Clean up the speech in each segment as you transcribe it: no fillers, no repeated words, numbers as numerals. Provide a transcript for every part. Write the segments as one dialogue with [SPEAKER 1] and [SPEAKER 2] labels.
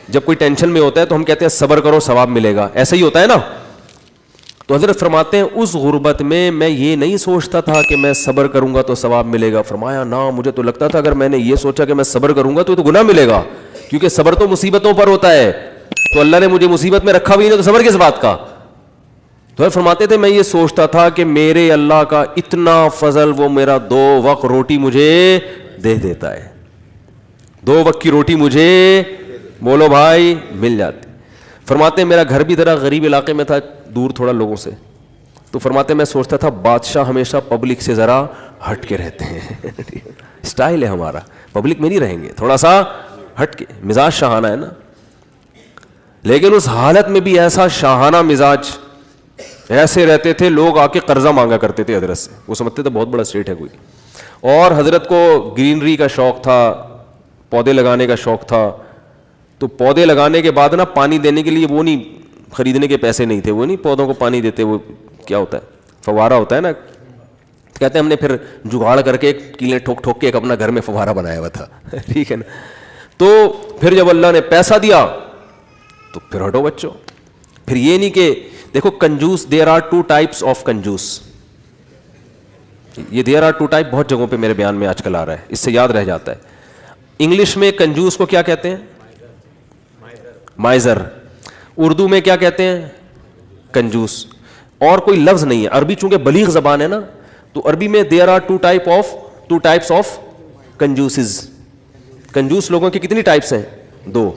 [SPEAKER 1] جب کوئی ٹینشن میں ہوتا ہے تو ہم کہتے ہیں صبر کرو ثواب ملے گا, ایسا ہی ہوتا ہے نا. تو حضرت فرماتے ہیں اس غربت میں یہ نہیں سوچتا تھا کہ میں صبر کروں گا تو ثواب ملے گا. فرمایا نا, مجھے تو لگتا تھا اگر میں نے یہ سوچا کہ میں صبر کروں گا تو گناہ ملے گا, کیونکہ صبر تو مصیبتوں پر ہوتا ہے, تو اللہ نے مجھے مصیبت میں رکھا بھی نہیں تو صبر کس بات کا. تو فرماتے تھے میں یہ سوچتا تھا کہ میرے اللہ کا اتنا فضل, وہ میرا 2 وقت روٹی مجھے دے دیتا ہے, 2 وقت کی روٹی مجھے بولو بھائی مل جاتی. فرماتے ہیں میرا گھر بھی ذرا غریب علاقے میں تھا, دور تھوڑا لوگوں سے, تو فرماتے ہیں میں سوچتا تھا بادشاہ ہمیشہ پبلک سے ذرا ہٹ کے رہتے ہیں. اسٹائل ہے ہمارا, پبلک میں نہیں رہیں گے, تھوڑا سا ہٹ کے, مزاج شاہانہ ہے نا. لیکن اس حالت میں بھی ایسا شاہانہ مزاج, ایسے رہتے تھے لوگ آ کے قرضہ مانگا کرتے تھے حضرت سے, وہ سمجھتے تھے بہت بڑا اسٹیٹ ہے کوئی. اور حضرت کو گرینری کا شوق تھا, پودے لگانے کا شوق تھا, تو پودے لگانے کے بعد نا پانی دینے کے لیے وہ نہیں, خریدنے کے پیسے نہیں تھے, وہ نہیں پودوں کو پانی دیتے, وہ کیا ہوتا ہے فوارہ ہوتا ہے نا, کہتے ہیں ہم نے پھر جگاڑ کر کے کیلیں ٹھوک ٹھوک کے ایک اپنا گھر میں فوارہ بنایا ہوا تھا. ٹھیک ہے نا. تو پھر جب اللہ نے پیسہ دیا تو پھر ہٹو بچوں. پھر یہ نہیں کہ دیکھو کنجوس, دیر آر 2 ٹائپس آف کنجوس, یہ دیر آر 2 ٹائپ بہت جگہوں پہ میرے بیان میں آج کل آ رہا ہے, اس سے یاد رہ جاتا ہے. انگلش میں کنجوس کو کیا کہتے ہیں؟ مائزر. اردو میں کیا کہتے ہیں؟ کنجوس. اور کوئی لفظ نہیں ہے. عربی چونکہ بلیغ زبان ہے نا, تو عربی میں دیر آر 2 ٹائپس آف کنجوسز. کنجوس لوگوں کی کتنی ٹائپس ہیں؟ 2.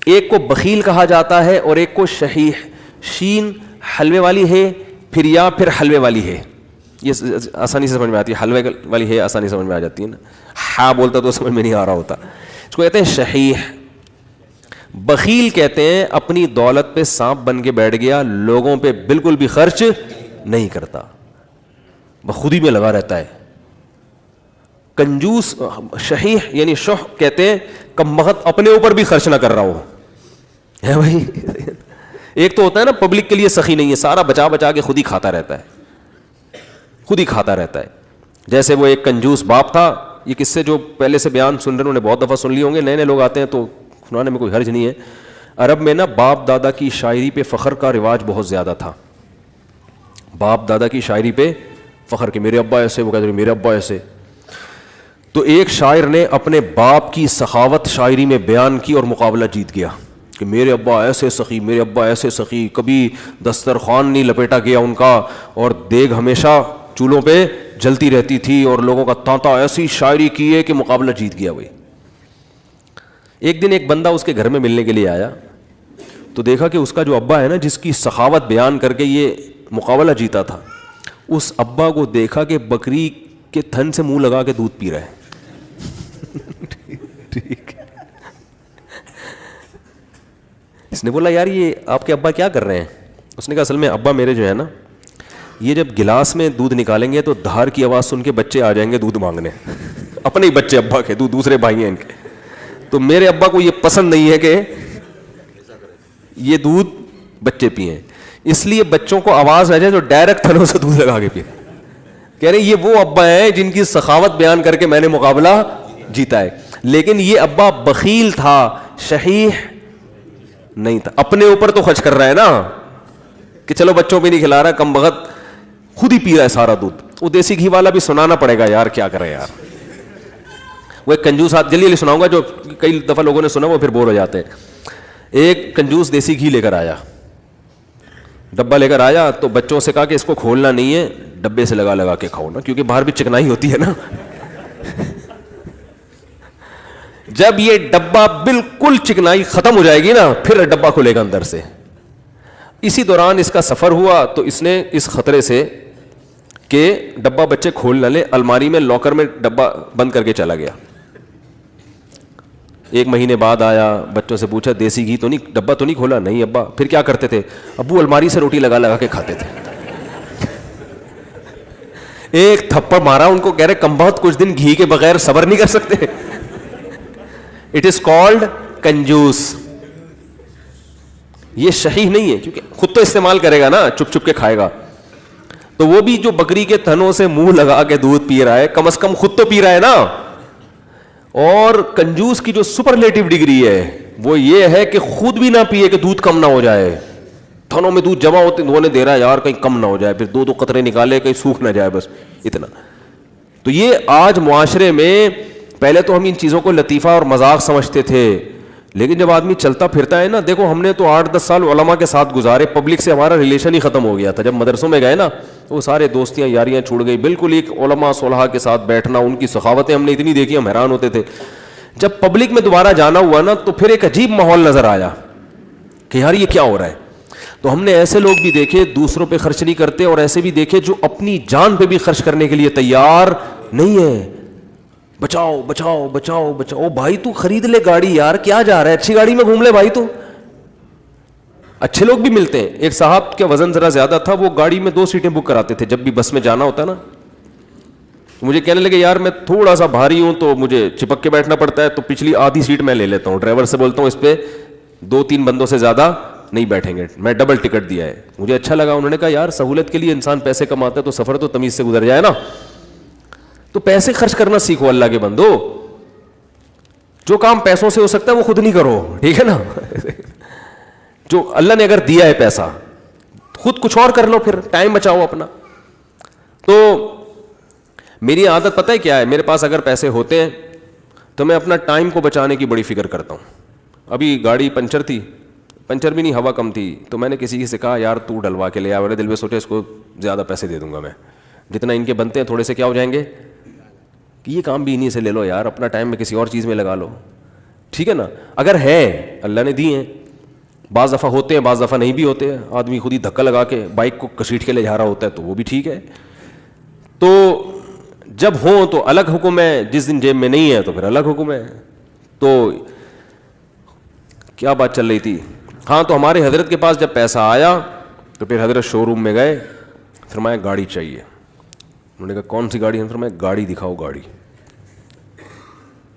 [SPEAKER 1] ایک کو بخیل کہا جاتا ہے اور ایک کو شحیح. شین حلوے والی ہے, پھر حلوے والی ہے, یہ آسانی سے سمجھ میں آتی ہے. حلوے والی ہے آسانی سے سمجھ میں آ جاتی ہے نا, ہاں بولتا تو سمجھ میں نہیں آ رہا ہوتا. اس کو کہتے ہیں شحیح. بخیل کہتے ہیں اپنی دولت پہ سانپ بن کے بیٹھ گیا, لوگوں پہ بالکل بھی خرچ نہیں کرتا, بخودی میں لگا رہتا ہے. کنجوس شحیح یعنی شح کہتے ہیں کم بخت اپنے اوپر بھی خرچ نہ کر رہا ہو, ہے بھائی. ایک تو ہوتا ہے نا پبلک کے لیے سخی نہیں ہے, سارا بچا بچا کے خود ہی کھاتا رہتا ہے, خود ہی کھاتا رہتا ہے. جیسے وہ ایک کنجوس باپ تھا, یہ قصے جو پہلے سے بیان سن رہے ہیں انہوں نے بہت دفعہ سن لیے ہوں گے, نئے نئے لوگ آتے ہیں تو سنانے میں کوئی حرج نہیں ہے. عرب میں نا باپ دادا کی شاعری پہ فخر کا رواج بہت زیادہ تھا. باپ دادا کی شاعری پہ فخر کہ میرے ابا ایسے, وہ کہتے ہیں میرے ابا ایسے. تو ایک شاعر نے اپنے باپ کی سخاوت شاعری میں بیان کی اور مقابلہ جیت گیا کہ میرے ابا ایسے سخی, میرے ابا ایسے سخی, کبھی دسترخوان نہیں لپیٹا گیا ان کا, اور دیگ ہمیشہ چولہوں پہ جلتی رہتی تھی, اور لوگوں کا تانتا ایسی شاعری کی ہے کہ مقابلہ جیت گیا. بھائی ایک دن ایک بندہ اس کے گھر میں ملنے کے لیے آیا, تو دیکھا کہ اس کا جو ابا ہے نا, جس کی سخاوت بیان کر کے یہ مقابلہ جیتا تھا, اس ابا کو دیکھا کہ بکری کے تھن سے منہ لگا کے دودھ پی رہا ہے. ٹھیک. اس نے بولا یار یہ آپ کے ابا کیا کر رہے ہیں؟ اس نے کہا اصل میں ابا میرے جو ہے نا, یہ جب گلاس میں دودھ نکالیں گے تو دھار کی آواز سن کے بچے آ جائیں گے دودھ مانگنے, اپنے ہی بچے ابا کے, دوسرے بھائی ہیں ان کے. تو میرے ابا کو یہ پسند نہیں ہے کہ یہ دودھ بچے پئیں, اس لیے بچوں کو آواز آ جائے تو ڈائریکٹ تھنوں سے دودھ لگا کے پئیں. کہہ رہے یہ وہ ابا ہیں جن کی سخاوت بیان کر کے میں نے مقابلہ جیتا ہے. لیکن یہ ابا بخیل تھا, شحیح نہیں تھا. اپنے اوپر تو خرچ کر رہا ہے نا کہ چلو بچوں پہ نہیں کھلا رہا, کم بخت خود ہی پی رہا ہے سارا دودھ. وہ دیسی گھی والا بھی سنانا پڑے گا یار, کیا کرے یار. وہ ایک کنجوس, جلدی جلدی سناؤں گا, جو کئی دفعہ لوگوں نے سنا وہ پھر بور ہو جاتے ہیں. ایک کنجوس دیسی گھی لے کر آیا, ڈبہ لے کر آیا, تو بچوں سے کہا کہ اس کو کھولنا نہیں ہے, ڈبے سے لگا لگا کے کھاؤ نا, کیونکہ باہر بھی چکنائی ہوتی ہے نا. جب یہ ڈبہ بالکل چکنائی ختم ہو جائے گی نا, پھر ڈبہ کھلے گا اندر سے. اسی دوران اس کا سفر ہوا تو اس نے اس خطرے سے کہ ڈبہ بچے کھول نہ لے, الماری میں لاکر میں ڈبہ بند کر کے چلا گیا. 1 مہینے بعد آیا, بچوں سے پوچھا دیسی گھی تو نہیں, ڈبہ تو نہیں کھولا؟ نہیں ابا. پھر کیا کرتے تھے؟ ابو الماری سے روٹی لگا لگا کے کھاتے تھے. ایک تھپڑ مارا ان کو, کہہ رہے کم بہت کچھ دن گھی کے بغیر صبر نہیں کر سکتے. اٹ از کالڈ کنجوس. یہ شحیح نہیں ہے, کیونکہ خود تو استعمال کرے گا نا, چپ چپ کے کھائے گا. تو وہ بھی جو بکری کے تھنوں سے منہ لگا کے دودھ پی رہا ہے, کم از کم خود تو پی رہا ہے نا. اور کنجوس کی جو سپرلیٹو ڈگری ہے وہ یہ ہے کہ خود بھی نہ پیے کہ دودھ کم نہ ہو جائے. تھنوں میں دودھ جمع ہوتے انہوں نے دے رہا ہے یار کہیں کم نہ ہو جائے, پھر 2 قطرے نکالے کہیں سوکھ نہ جائے, بس اتنا. تو یہ آج معاشرے میں, پہلے تو ہم ان چیزوں کو لطیفہ اور مذاق سمجھتے تھے, لیکن جب آدمی چلتا پھرتا ہے نا, دیکھو ہم نے تو 8-10 سال علماء کے ساتھ گزارے, پبلک سے ہمارا ریلیشن ہی ختم ہو گیا تھا. جب مدرسوں میں گئے نا وہ سارے دوستیاں یاریاں چھوڑ گئی, بالکل ایک علماء صلحاء کے ساتھ بیٹھنا, ان کی سخاوتیں ہم نے اتنی دیکھی ہم حیران ہوتے تھے. جب پبلک میں دوبارہ جانا ہوا نا تو پھر ایک عجیب ماحول نظر آیا کہ یار یہ کیا ہو رہا ہے. تو ہم نے ایسے لوگ بھی دیکھے دوسروں پہ خرچ نہیں کرتے, اور ایسے بھی دیکھے جو اپنی جان پہ بھی خرچ کرنے کے لیے تیار نہیں ہے. بچاؤ بچاؤ بچاؤ بچاؤ, بھائی تو خرید لے گاڑی یار, کیا جا رہا ہے, اچھی گاڑی میں گھوم لے بھائی. تو اچھے لوگ بھی ملتے ہیں. ایک صاحب کا وزن ذرا زیادہ تھا, وہ گاڑی میں 2 سیٹیں بک کراتے تھے جب بھی بس میں جانا ہوتا نا. مجھے کہنے لگے یار میں تھوڑا سا بھاری ہوں تو مجھے چپک کے بیٹھنا پڑتا ہے, تو پچھلی آدھی سیٹ میں لے لیتا ہوں. ڈرائیور سے بولتا ہوں اس پہ 2-3 بندوں سے زیادہ نہیں بیٹھیں گے, میں ڈبل ٹکٹ دیا ہے. مجھے اچھا لگا. انہوں نے کہا یار سہولت کے لیے انسان پیسے کماتا ہے تو سفر تو تمیز سے گزر جائے نا. تو پیسے خرچ کرنا سیکھو اللہ کے بندو. جو کام پیسوں سے ہو سکتا ہے وہ خود نہیں کرو, ٹھیک ہے نا. جو اللہ نے اگر دیا ہے پیسہ, خود کچھ اور کر لو, پھر ٹائم بچاؤ اپنا. تو میری عادت پتہ ہے کیا ہے, میرے پاس اگر پیسے ہوتے ہیں تو میں اپنا ٹائم کو بچانے کی بڑی فکر کرتا ہوں. ابھی گاڑی پنچر تھی, پنچر بھی نہیں ہوا کم تھی, تو میں نے کسی سے کہا یار تو ڈلوا کے لے آ. میرے دل میں سوچا اس کو زیادہ پیسے دے دوں گا میں, جتنا ان کے بنتے ہیں تھوڑے سے کیا ہو جائیں گے, کہ یہ کام بھی انہیں سے لے لو یار, اپنا ٹائم میں کسی اور چیز میں لگا لو, ٹھیک ہے نا. اگر ہے اللہ نے دی ہیں, بعض دفعہ ہوتے ہیں بعض دفعہ نہیں بھی ہوتے ہیں, آدمی خود ہی دھکا لگا کے بائک کو کسیٹ کے لے جا رہا ہوتا ہے تو وہ بھی ٹھیک ہے. تو جب ہوں تو الگ حکم ہے, جس دن جیب میں نہیں ہے تو پھر الگ حکم ہے. تو کیا بات چل رہی تھی, ہاں, تو ہمارے حضرت کے پاس جب پیسہ آیا تو پھر حضرت شو روم میں گئے, فرمایا گاڑی چاہیے. انہوں نے کہا کون سی گاڑی ہے, فرمایا گاڑی دکھاؤ, گاڑی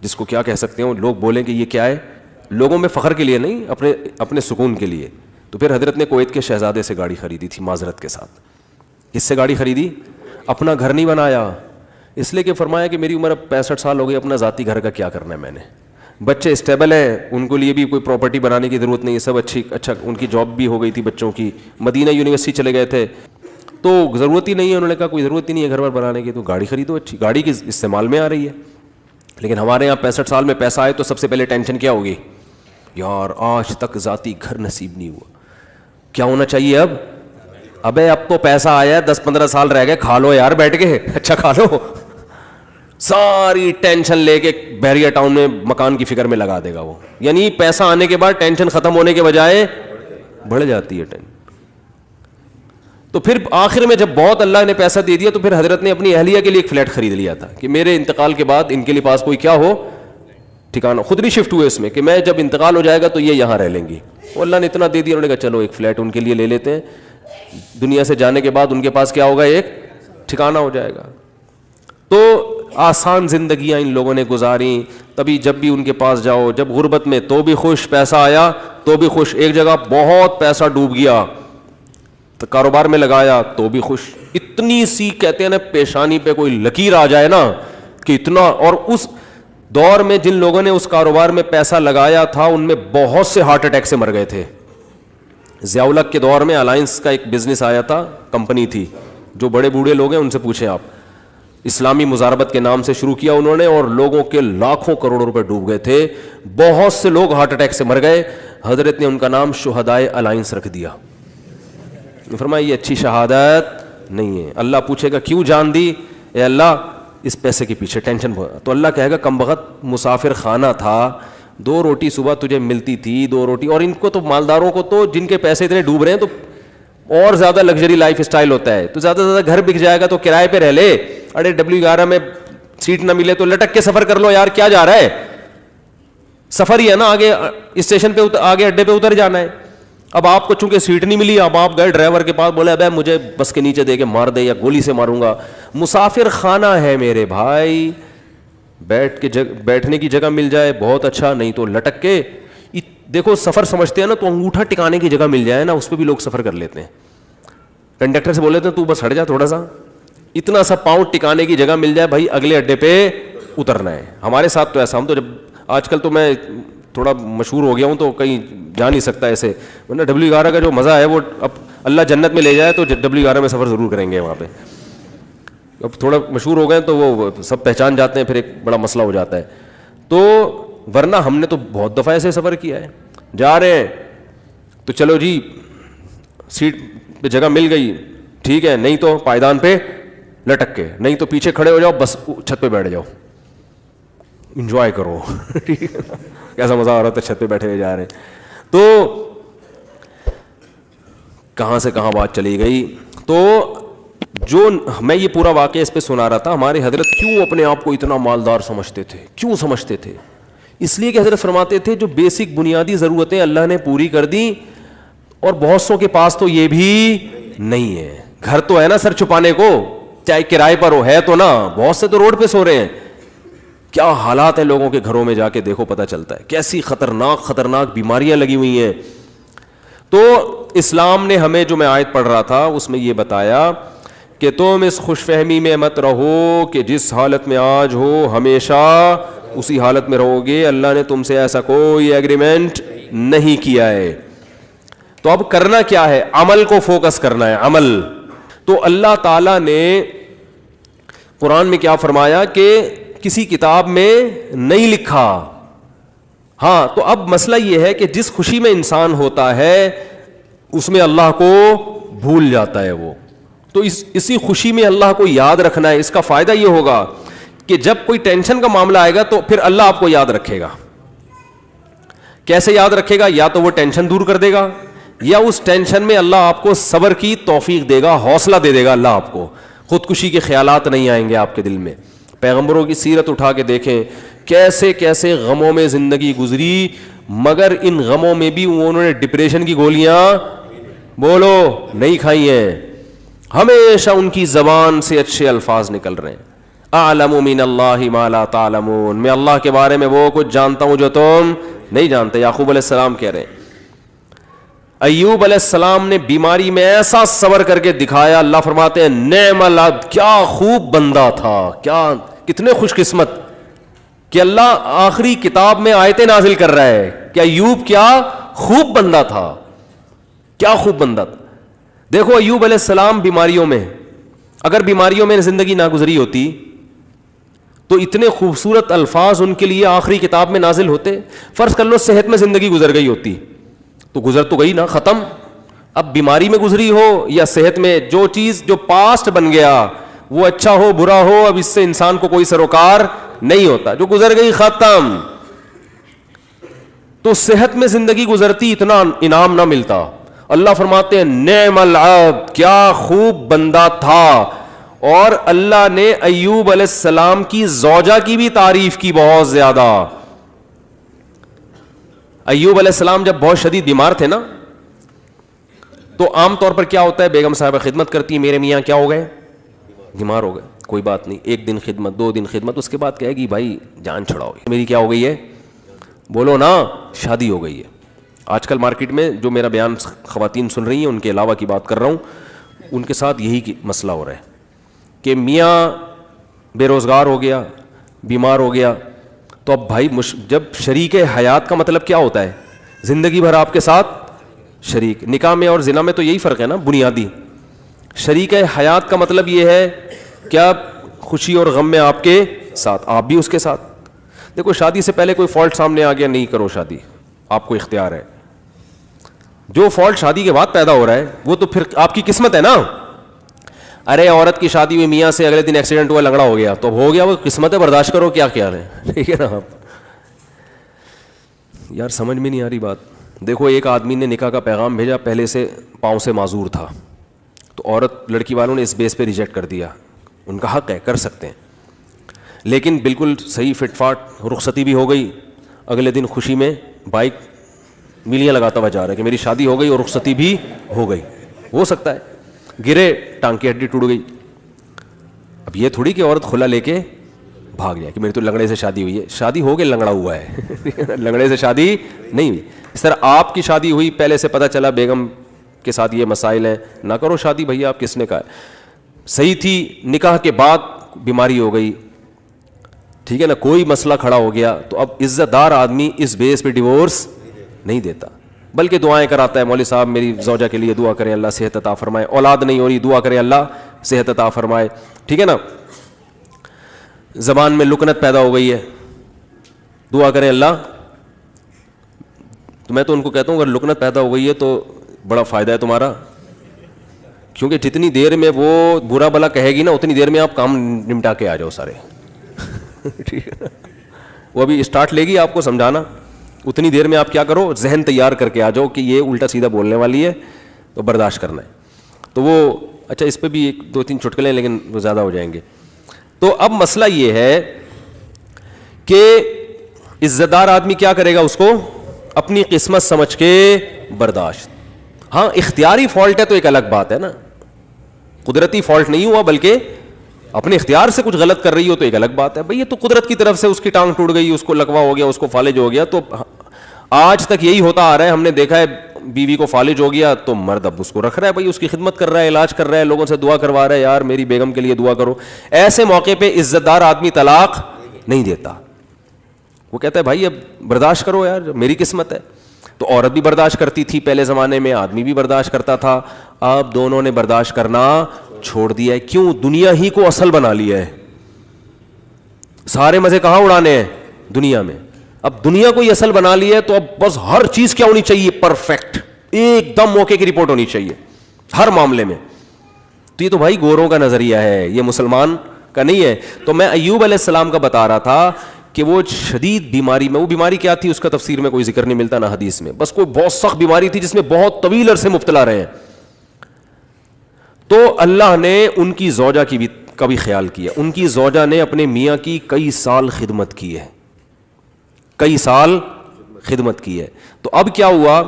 [SPEAKER 1] جس کو کیا کہہ سکتے ہیں, لوگ بولیں کہ یہ کیا ہے, لوگوں میں فخر کے لیے نہیں, اپنے سکون کے لیے. تو پھر حضرت نے کویت کے شہزادے سے گاڑی خریدی تھی معذرت کے ساتھ. کس سے گاڑی خریدی, اپنا گھر نہیں بنایا, اس لیے کہ فرمایا کہ میری عمر اب 65 سال ہو گئی, اپنا ذاتی گھر کا کیا کرنا ہے میں نے, بچے اسٹیبل ہیں, ان کے لیے بھی کوئی پراپرٹی بنانے کی ضرورت نہیں ہے, سب اچھا ان کی جاب بھی ہو گئی تھی بچوں کی, مدینہ یونیورسٹی چلے گئے تھے, تو ضرورت ہی نہیں ہے. انہوں نے کہا کوئی ضرورت ہی نہیں ہے گھر بار بنانے کی, تو گاڑی خریدو اچھی, گاڑی کی استعمال میں آ رہی ہے. لیکن ہمارے یہاں 65 سال میں پیسہ آئے تو سب سے پہلے ٹینشن کیا ہوگی, یار آج تک ذاتی گھر نصیب نہیں ہوا, کیا ہونا چاہیے اب, ابے اب تو پیسہ آیا ہے 10-15 سال رہ گئے, کھا لو یار بیٹھ کے, اچھا کھا لو. ساری ٹینشن لے کے بحریہ ٹاؤن میں مکان کی فکر میں لگا دے گا وہ. یعنی پیسہ آنے کے بعد ٹینشن ختم ہونے کے بجائے بڑھ جاتی ہے ٹینشن. تو پھر آخر میں جب بہت اللہ نے پیسہ دے دیا تو پھر حضرت نے اپنی اہلیہ کے لیے ایک فلیٹ خرید لیا تھا کہ میرے انتقال کے بعد ان کے لیے پاس کوئی کیا ہو ٹھکانہ. خود نہیں شفٹ ہوئے اس میں کہ میں جب انتقال ہو جائے گا تو یہ یہاں رہ لیں گی. تو اللہ نے اتنا دے دیا, انہوں نے کہا چلو ایک فلیٹ ان کے لیے لے لیتے ہیں, دنیا سے جانے کے بعد ان کے پاس کیا ہوگا, ایک ٹھکانہ ہو جائے گا. تو آسان زندگیاں ان لوگوں نے گزاریں. تبھی جب بھی ان کے پاس جاؤ, جب غربت میں تو بھی خوش, پیسہ آیا تو بھی خوش, ایک جگہ بہت پیسہ ڈوب گیا تو کاروبار میں لگایا تو بھی خوش. اتنی سی کہتے ہیں نا پیشانی پہ کوئی لکیر آ جائے نا کہ اتنا. اور اس دور میں جن لوگوں نے اس کاروبار میں پیسہ لگایا تھا ان میں بہت سے ہارٹ اٹیک سے مر گئے تھے. ضیاء الحق کے دور میں الائنس کا ایک بزنس آیا تھا, کمپنی تھی, جو بڑے بوڑھے لوگ ہیں ان سے پوچھیں آپ, اسلامی مزاربت کے نام سے شروع کیا انہوں نے, اور لوگوں کے لاکھوں کروڑوں روپے ڈوب گئے تھے, بہت سے لوگ ہارٹ اٹیک سے مر گئے. حضرت نے ان کا نام شہدائے الائنس رکھ دیا. فرمایا یہ اچھی شہادت نہیں ہے. اللہ پوچھے گا کیوں جان دی, اے اللہ اس پیسے کے پیچھے ٹینشن بہت. تو اللہ کہے گا کم بخت مسافر خانہ تھا, 2 روٹی صبح تجھے ملتی تھی, 2 روٹی. اور ان کو تو مالداروں کو تو جن کے پیسے اتنے ڈوب رہے ہیں تو اور زیادہ لگژری لائف اسٹائل ہوتا ہے, تو زیادہ سے زیادہ گھر بک جائے گا تو کرائے پہ رہ لے. اڑے W11 میں سیٹ نہ ملے تو لٹک کے سفر کر لو یار, کیا جا رہا ہے, سفر ہی ہے نا, آگے اسٹیشن پہ آگے اڈے پہ اتر جانا ہے. اب آپ کو چونکہ سیٹ نہیں ملی, اب آپ گئے ڈرائیور کے پاس, بولے ابے مجھے بس کے نیچے دے کے مار دے یا گولی سے ماروں گا. مسافر خانہ ہے میرے بھائی, بیٹھنے کی جگہ مل جائے بہت اچھا, نہیں تو لٹک کے. دیکھو سفر سمجھتے ہیں نا تو انگوٹھا ٹکانے کی جگہ مل جائے نا, اس پہ بھی لوگ سفر کر لیتے ہیں. کنڈکٹر سے بولے تھے تو بس ہٹ جا تھوڑا سا, اتنا سا پاؤں ٹکانے کی جگہ مل جائے, بھائی اگلے اڈے پہ اترنا ہے. ہمارے ساتھ تو ایسا, ہم تو جب آج کل تو میں تھوڑا مشہور ہو گیا ہوں تو کہیں جا نہیں سکتا ایسے, ورنہ W11 کا جو مزہ ہے وہ اب اللہ جنت میں لے جائے تو W11 میں سفر ضرور کریں گے وہاں پہ. اب تھوڑا مشہور ہو گئے تو وہ سب پہچان جاتے ہیں, پھر ایک بڑا مسئلہ ہو جاتا ہے. تو ورنہ ہم نے تو بہت دفعہ ایسے سفر کیا ہے, جا رہے ہیں تو چلو جی سیٹ پہ جگہ مل گئی ٹھیک ہے, نہیں تو پائیدان پہ لٹک کے, نہیں تو پیچھے کھڑے ہو جاؤ, بس چھت پہ بیٹھ جاؤ, انجوائے کرو. ٹھیک ہے, کیسا مزہ آ رہا تھا, چھت پہ بیٹھے ہوئے جا رہے ہیں. تو کہاں سے کہاں بات چلی گئی. تو جو میں یہ پورا واقعہ اس پہ سنا رہا تھا, ہمارے حضرت کیوں اپنے آپ کو اتنا مالدار سمجھتے تھے, کیوں سمجھتے تھے؟ اس لیے کہ حضرت فرماتے تھے جو بیسک بنیادی ضرورتیں اللہ نے پوری کر دی, اور بہت سو کے پاس تو یہ بھی نہیں ہے. گھر تو ہے نا سر چھپانے کو, چاہے کرائے پر ہو, ہے تو نا, بہت سے تو روڈ پہ سو رہے ہیں. کیا حالات ہیں لوگوں کے گھروں میں, جا کے دیکھو پتہ چلتا ہے کیسی خطرناک بیماریاں لگی ہوئی ہیں. تو اسلام نے ہمیں, جو میں آیت پڑھ رہا تھا اس میں یہ بتایا کہ تم اس خوش فہمی میں مت رہو کہ جس حالت میں آج ہو ہمیشہ اسی حالت میں رہو گے. اللہ نے تم سے ایسا کوئی ایگریمنٹ نہیں کیا ہے. تو اب کرنا کیا ہے؟ عمل کو فوکس کرنا ہے, عمل. تو اللہ تعالیٰ نے قرآن میں کیا فرمایا کہ کسی کتاب میں نہیں لکھا. ہاں, تو اب مسئلہ یہ ہے کہ جس خوشی میں انسان ہوتا ہے اس میں اللہ کو بھول جاتا ہے وہ. تو اسی خوشی میں اللہ کو یاد رکھنا ہے. اس کا فائدہ یہ ہوگا کہ جب کوئی ٹینشن کا معاملہ آئے گا تو پھر اللہ آپ کو یاد رکھے گا. کیسے یاد رکھے گا؟ یا تو وہ ٹینشن دور کر دے گا, یا اس ٹینشن میں اللہ آپ کو صبر کی توفیق دے گا, حوصلہ دے دے گا اللہ آپ کو. خودکشی کے خیالات نہیں آئیں گے آپ کے دل میں. پیغمبروں کی سیرت اٹھا کے دیکھیں, کیسے کیسے غموں میں زندگی گزری, مگر ان غموں میں بھی انہوں نے ڈپریشن کی گولیاں بولو نہیں کھائی ہیں. ہمیشہ ان کی زبان سے اچھے الفاظ نکل رہے ہیں. اعلم من اللہ ما لا تعلمون, میں اللہ کے بارے میں وہ کچھ جانتا ہوں جو تم نہیں جانتے. یعقوب علیہ السلام کہہ رہے ہیں. ایوب علیہ السلام نے بیماری میں ایسا صبر کر کے دکھایا, اللہ فرماتے ہیں نعم العبد, کیا خوب بندہ تھا, کیا کتنے خوش قسمت کہ اللہ آخری کتاب میں آیتیں نازل کر رہا ہے کہ ایوب کیا خوب بندہ تھا, کیا خوب بندہ تھا. دیکھو ایوب علیہ السلام بیماریوں میں, اگر بیماریوں میں زندگی نہ گزری ہوتی تو اتنے خوبصورت الفاظ ان کے لیے آخری کتاب میں نازل ہوتے. فرض کر لو صحت میں زندگی گزر گئی ہوتی تو گزر تو گئی نا, ختم. اب بیماری میں گزری ہو یا صحت میں, جو چیز جو پاسٹ بن گیا وہ اچھا ہو برا ہو, اب اس سے انسان کو کوئی سروکار نہیں ہوتا. جو گزر گئی ختم. تو صحت میں زندگی گزرتی اتنا انعام نہ ملتا. اللہ فرماتے ہیں نعم العبد, کیا خوب بندہ تھا. اور اللہ نے ایوب علیہ السلام کی زوجہ کی بھی تعریف کی بہت زیادہ. ایوب علیہ السلام جب بہت شدید بیمار تھے نا, تو عام طور پر کیا ہوتا ہے, بیگم صاحبہ خدمت کرتی ہیں, میرے میاں کیا ہو گئے, بیمار ہو گئے, کوئی بات نہیں, 1 دن خدمت 2 دن خدمت, اس کے بعد کہے گی بھائی جان چھڑاؤ, میری کیا ہو گئی ہے, بولو نا, شادی ہو گئی ہے. آج کل مارکیٹ میں جو میرا بیان خواتین سن رہی ہیں ان کے علاوہ کی بات کر رہا ہوں, ان کے ساتھ یہی مسئلہ ہو رہا ہے کہ میاں بے روزگار ہو گیا, بیمار ہو گیا, تو اب بھائی جب شریک حیات کا مطلب کیا ہوتا ہے, زندگی بھر آپ کے ساتھ شریک. نکاح میں اور زنا میں تو یہی فرق ہے نا بنیادی. شریک حیات کا مطلب یہ ہے کیا خوشی اور غم میں آپ کے ساتھ, آپ بھی اس کے ساتھ. دیکھو شادی سے پہلے کوئی فالٹ سامنے آ گیا, نہیں کرو شادی, آپ کو اختیار ہے. جو فالٹ شادی کے بعد پیدا ہو رہا ہے وہ تو پھر آپ کی قسمت ہے نا. ارے عورت کی شادی ہوئی میاں سے, اگلے دن ایکسیڈنٹ ہوا, لنگڑا ہو گیا, تو ہو گیا, وہ قسمت ہے, برداشت کرو, کیا خیال ہے, ٹھیک ہے نا. آپ یار سمجھ میں نہیں آ رہی بات. دیکھو ایک آدمی نے نکاح کا پیغام بھیجا, پہلے سے پاؤں سے معذور تھا, تو عورت لڑکی والوں نے اس بیس پہ ریجیکٹ کر دیا. ان کا حق ہے, کر سکتے ہیں, لیکن بالکل صحیح فٹ فاٹ رخصتی بھی ہو گئی. اگلے دن خوشی میں بائک میلیاں لگاتا ہوا جا رہا ہے کہ میری شادی ہو گئی اور رخصتی بھی ہو گئی. ہو سکتا ہے گرے, ٹانگ کی ہڈی ٹوٹ گئی. اب یہ تھوڑی کہ عورت کھلا لے کے بھاگ جائے کہ میری تو لنگڑے سے شادی ہوئی ہے. شادی ہو گئی, لنگڑا ہوا ہے, لنگڑے سے شادی نہیں ہوئی. اس طرح آپ کی شادی ہوئی, پہلے سے پتہ چلا بیگم کے ساتھ یہ مسائل ہیں, نہ کرو شادی بھیا, آپ کس نے کہا ہے. صحیح تھی, نکاح کے بعد بیماری ہو گئی, ٹھیک ہے نا, کوئی مسئلہ کھڑا ہو گیا تو اب عزت دار آدمی اس بیس پہ ڈیورس نہیں دیتا, بلکہ دعائیں کراتا ہے, مولوی صاحب میری زوجہ کے لیے دعا کریں اللہ صحت عطا فرمائے, اولاد نہیں ہو رہی دعا کریں اللہ صحت عطا فرمائے, ٹھیک ہے نا. زبان میں لکنت پیدا ہو گئی ہے, دعا کریں اللہ. تو میں تو ان کو کہتا ہوں اگر لکنت پیدا ہو گئی ہے تو بڑا فائدہ ہے تمہارا, کیونکہ جتنی دیر میں وہ برا بلا کہے گی نا اتنی دیر میں آپ کام نمٹا کے آ جاؤ سارے. ٹھیک ہے, وہ ابھی اسٹارٹ لے گی آپ کو سمجھانا, اتنی دیر میں آپ کیا کرو, ذہن تیار کر کے آ جاؤ کہ یہ الٹا سیدھا بولنے والی ہے تو برداشت کرنا ہے. تو وہ اچھا اس پہ بھی ایک دو تین چٹکلے ہیں لیکن وہ زیادہ ہو جائیں گے. تو اب مسئلہ یہ ہے کہ عزت دار آدمی کیا کرے گا, اس کو اپنی قسمت سمجھ کے برداشت. ہاں اختیاری فالٹ ہے تو ایک الگ بات ہے نا, قدرتی فالٹ نہیں ہوا بلکہ اپنے اختیار سے کچھ غلط کر رہی ہو تو ایک الگ بات ہے. بھئی یہ تو قدرت کی طرف سے اس کی ٹانگ ٹوٹ گئی, اس کو لکوا ہو گیا, اس کو فالج ہو گیا. تو آج تک یہی ہوتا آ رہا ہے, ہم نے دیکھا ہے بیوی کو فالج ہو گیا تو مرد اب اس کو رکھ رہا ہے, بھئی اس کی خدمت کر رہا ہے, علاج کر رہا ہے, لوگوں سے دعا کروا رہا ہے, یار میری بیگم کے لیے دعا کرو. ایسے موقع پہ عزت دار آدمی طلاق نہیں دیتا, وہ کہتا ہے بھائی اب برداشت کرو یار میری قسمت ہے. تو عورت بھی برداشت کرتی تھی پہلے زمانے میں, آدمی بھی برداشت کرتا تھا, اب دونوں نے برداشت کرنا چھوڑ دیا ہے. کیوں؟ دنیا ہی کو اصل بنا لیا ہے. سارے مزے کہاں اڑانے ہیں دنیا میں, اب دنیا کو ہی اصل بنا لی ہے. تو اب بس ہر چیز کیا ہونی چاہیے, پرفیکٹ, ایک دم موقع کی رپورٹ ہونی چاہیے ہر معاملے میں. تو یہ تو بھائی گوروں کا نظریہ ہے, یہ مسلمان کا نہیں ہے. تو میں ایوب علیہ السلام کا بتا رہا تھا کہ وہ شدید بیماری میں, وہ بیماری کیا تھی اس کا تفسیر میں کوئی ذکر نہیں ملتا نہ حدیث میں, بس کوئی بہت سخت بیماری تھی جس میں بہت طویل عرصے مبتلا رہے ہیں. تو اللہ نے ان کی زوجہ کا بھی خیال کیا. ان کی زوجہ نے اپنے میاں کی کئی سال خدمت کی ہے, کئی سال خدمت کی ہے. تو اب کیا ہوا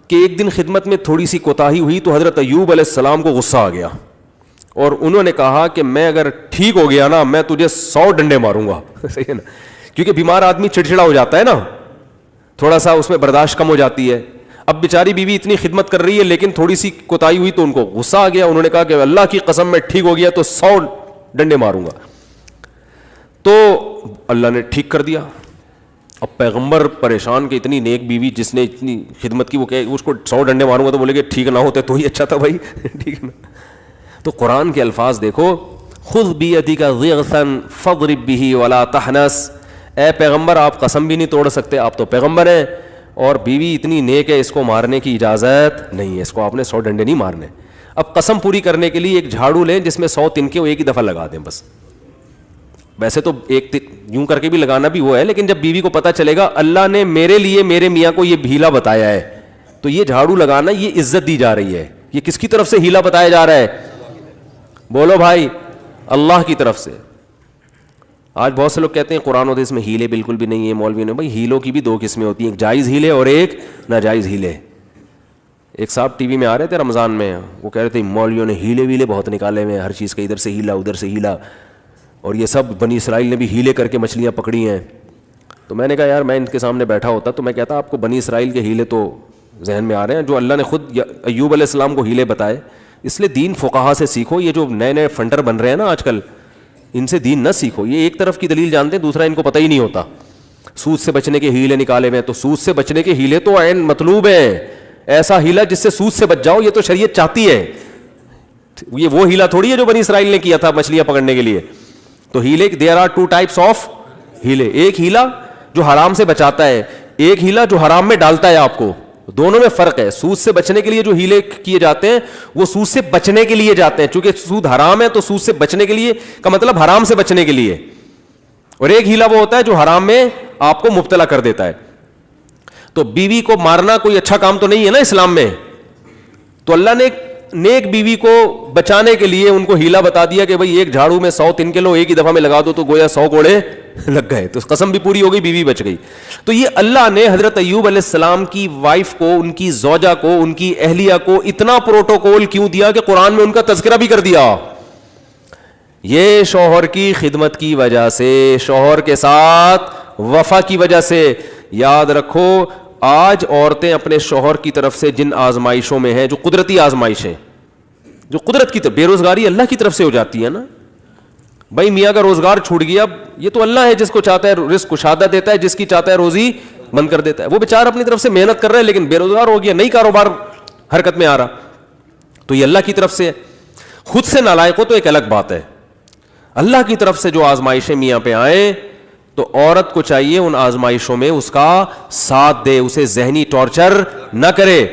[SPEAKER 1] کہ ایک دن خدمت میں تھوڑی سی کوتاہی ہوئی تو حضرت ایوب علیہ السلام کو غصہ آ گیا اور انہوں نے کہا کہ میں اگر ٹھیک ہو گیا نا میں تجھے 100 ڈنڈے ماروں گا. صحیح ہے نا, کیونکہ بیمار آدمی چڑچڑا ہو جاتا ہے نا, تھوڑا سا اس میں برداشت کم ہو جاتی ہے. اب بیچاری بیوی اتنی خدمت کر رہی ہے لیکن تھوڑی سی کوتاہی ہوئی تو ان کو غصہ آ گیا. انہوں نے کہا کہ اللہ کی قسم میں ٹھیک ہو گیا تو 100 ڈنڈے ماروں گا. تو اللہ نے ٹھیک کر دیا. اب پیغمبر پریشان کہ اتنی نیک بیوی جس نے اتنی خدمت کی, وہ کہ اس کو 100 ڈنڈے ماروں گا, تو بولے کہ ٹھیک نہ ہوتے تو ہی اچھا تھا بھائی. ٹھیک ہے نا. تو قرآن کے الفاظ دیکھو, خذ بیدک ضغثا فاضرب به ولا تحنث. اے پیغمبر آپ قسم بھی نہیں توڑ سکتے, آپ تو پیغمبر ہیں, اور بیوی اتنی نیک ہے اس کو مارنے کی اجازت نہیں ہے, اس کو آپ نے 100 ڈنڈے نہیں مارنے. اب قسم پوری کرنے کے لیے ایک جھاڑو لیں جس میں 100 تنکے ایک ہی دفعہ لگا دیں بس. ویسے تو ایک یوں کر کے بھی لگانا بھی وہ ہے, لیکن جب بیوی کو پتہ چلے گا اللہ نے میرے لیے میرے میاں کو یہ ہیلا بتایا ہے تو یہ جھاڑو لگانا یہ عزت دی جا رہی ہے. یہ کس کی طرف سے ہیلا بتایا جا رہا ہے؟ بولو بھائی, اللہ کی طرف سے. آج بہت سے لوگ کہتے ہیں قرآن و حدیث میں ہیلے بالکل بھی نہیں ہے مولوی نے. بھائی ہیلوں کی بھی 2 قسمیں ہوتی ہیں, ایک جائز ہیلے اور ایک ناجائز ہیلے. ایک صاحب ٹی وی میں آ رہے تھے رمضان میں, وہ کہہ رہے تھے مولویوں نے ہیلے ویلے بہت نکالے ہوئے ہیں, ہر چیز کا ادھر سے ہیلا ادھر سے ہیلا, اور یہ سب بنی اسرائیل نے بھی ہیلے کر کے مچھلیاں پکڑی ہیں. تو میں نے کہا یار میں ان کے سامنے بیٹھا ہوتا تو میں کہتا آپ کو بنی اسرائیل کے ہیلے تو ذہن میں آ رہے ہیں جو اللہ نے خود ایوب علیہ السلام کو ہیلے بتائے. اس لیے دین فقہا سے سیکھو. یہ جو نئے نئے فنڈر بن رہے ہیں نا آج کل, ان سے دین نہ سیکھو. یہ ایک طرف کی دلیل جانتے ہیں, دوسرا ان کو پتہ ہی نہیں ہوتا. سود سے بچنے کے ہیلے نکالے ہوئے ہیں, تو سود سے بچنے کے ہیلے تو عین مطلوب ہیں. ایسا ہیلا جس سے سود سے بچ جاؤ, یہ تو شریعت چاہتی ہے. یہ وہ ہیلا تھوڑی ہے جو بنی اسرائیل نے کیا تھا مچھلیاں پکڑنے کے لیے. تو ہیلے دیر آر 2 types آف ہیلے. ایک ہیلا جو حرام سے بچاتا ہے, ایک ہیلا جو حرام میں ڈالتا ہے آپ کو. دونوں میں فرق ہے. سود سے بچنے کے لیے جو ہیلے کیے جاتے ہیں وہ سود سے بچنے کے لیے جاتے ہیں, چونکہ سود حرام ہے تو سود سے بچنے کے لیے کا مطلب حرام سے بچنے کے لیے. اور ایک ہیلا وہ ہوتا ہے جو حرام میں آپ کو مبتلا کر دیتا ہے. تو بیوی کو مارنا کوئی اچھا کام تو نہیں ہے نا اسلام میں. تو اللہ نے نیک بیوی کو بچانے کے لیے ان کو ہیلا بتا دیا کہ بھئی ایک جھاڑو میں 100 تنکے لو, ایک ہی دفعہ میں لگا دو تو گویا 100 کوڑے لگ گئے. تو قسم بھی پوری ہو گئی, بیوی بچ گئی. تو یہ اللہ نے حضرت ایوب علیہ السلام کی وائف کو, ان کی زوجہ کو, ان کی اہلیہ کو اتنا پروٹوکول کیوں دیا کہ قرآن میں ان کا تذکرہ بھی کر دیا. یہ شوہر کی خدمت کی وجہ سے, شوہر کے ساتھ وفا کی وجہ سے. یاد رکھو آج عورتیں اپنے شوہر کی طرف سے جن آزمائشوں میں ہیں, جو قدرتی آزمائشیں, جو قدرت کی طرف, بے روزگاری اللہ کی طرف سے ہو جاتی ہے نا. بھائی میاں کا روزگار چھوٹ گیا, یہ تو اللہ ہے جس کو چاہتا ہے رزق کشادہ دیتا ہے, جس کی چاہتا ہے روزی بند کر دیتا ہے. وہ بیچارہ اپنی طرف سے محنت کر رہا ہے لیکن بے روزگار ہو گیا, نہیں کاروبار حرکت میں آ رہا, تو یہ اللہ کی طرف سے ہے. خود سے نالائق ہو تو ایک الگ بات ہے, اللہ کی طرف سے جو آزمائشیں میاں پہ آئیں تو عورت کو چاہیے ان آزمائشوں میں اس کا ساتھ دے, اسے ذہنی ٹارچر نہ کرے.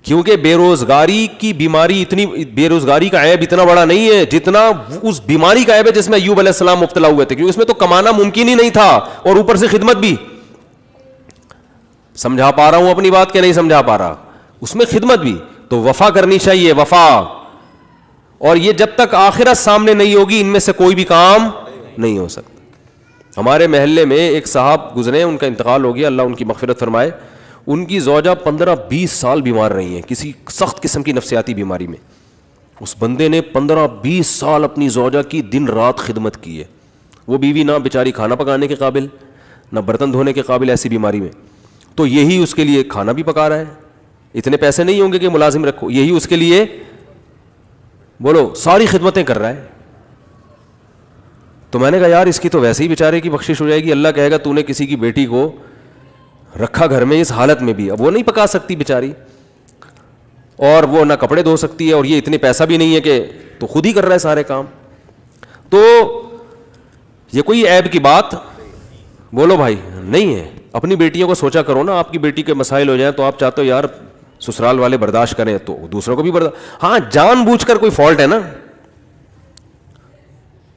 [SPEAKER 1] کیونکہ بے روزگاری کی بیماری اتنی, بے روزگاری کا عیب اتنا بڑا نہیں ہے جتنا اس بیماری کا عیب ہے جس میں ایوب علیہ السلام مبتلا ہوئے تھے, کیونکہ اس میں تو کمانا ممکن ہی نہیں تھا اور اوپر سے خدمت بھی. سمجھا پا رہا ہوں اپنی بات کہ نہیں سمجھا پا رہا؟ اس میں خدمت بھی, تو وفا کرنی چاہیے, وفا. اور یہ جب تک آخرت سامنے نہیں ہوگی ان میں سے کوئی بھی کام نہیں ہو سکتا. ہمارے محلے میں ایک صاحب گزرے, ان کا انتقال ہو گیا, اللہ ان کی مغفرت فرمائے. ان کی زوجہ 15-20 سال بیمار رہی ہیں کسی سخت قسم کی نفسیاتی بیماری میں. اس بندے نے 15-20 سال اپنی زوجہ کی دن رات خدمت کی ہے. وہ بیوی نہ بیچاری کھانا پکانے کے قابل, نہ برتن دھونے کے قابل ایسی بیماری میں, تو یہی اس کے لیے کھانا بھی پکا رہا ہے. اتنے پیسے نہیں ہوں گے کہ ملازم رکھو, یہی اس کے لیے بولو ساری خدمتیں کر رہا ہے. تو میں نے کہا یار اس کی تو ویسے ہی بیچارے کی بخشش ہو جائے گی, اللہ کہے گا تو نے کسی کی بیٹی کو رکھا گھر میں اس حالت میں بھی, اب وہ نہیں پکا سکتی بیچاری, اور وہ نہ کپڑے دھو سکتی ہے, اور یہ اتنے پیسہ بھی نہیں ہے کہ, تو خود ہی کر رہا ہے سارے کام. تو یہ کوئی عیب کی بات بولو بھائی نہیں ہے. اپنی بیٹیوں کو سوچا کرو نا, آپ کی بیٹی کے مسائل ہو جائیں تو آپ چاہتے ہو یار سسرال والے برداشت کریں تو دوسروں کو بھی برداشت, ہاں جان بوجھ کر کوئی فالٹ ہے نا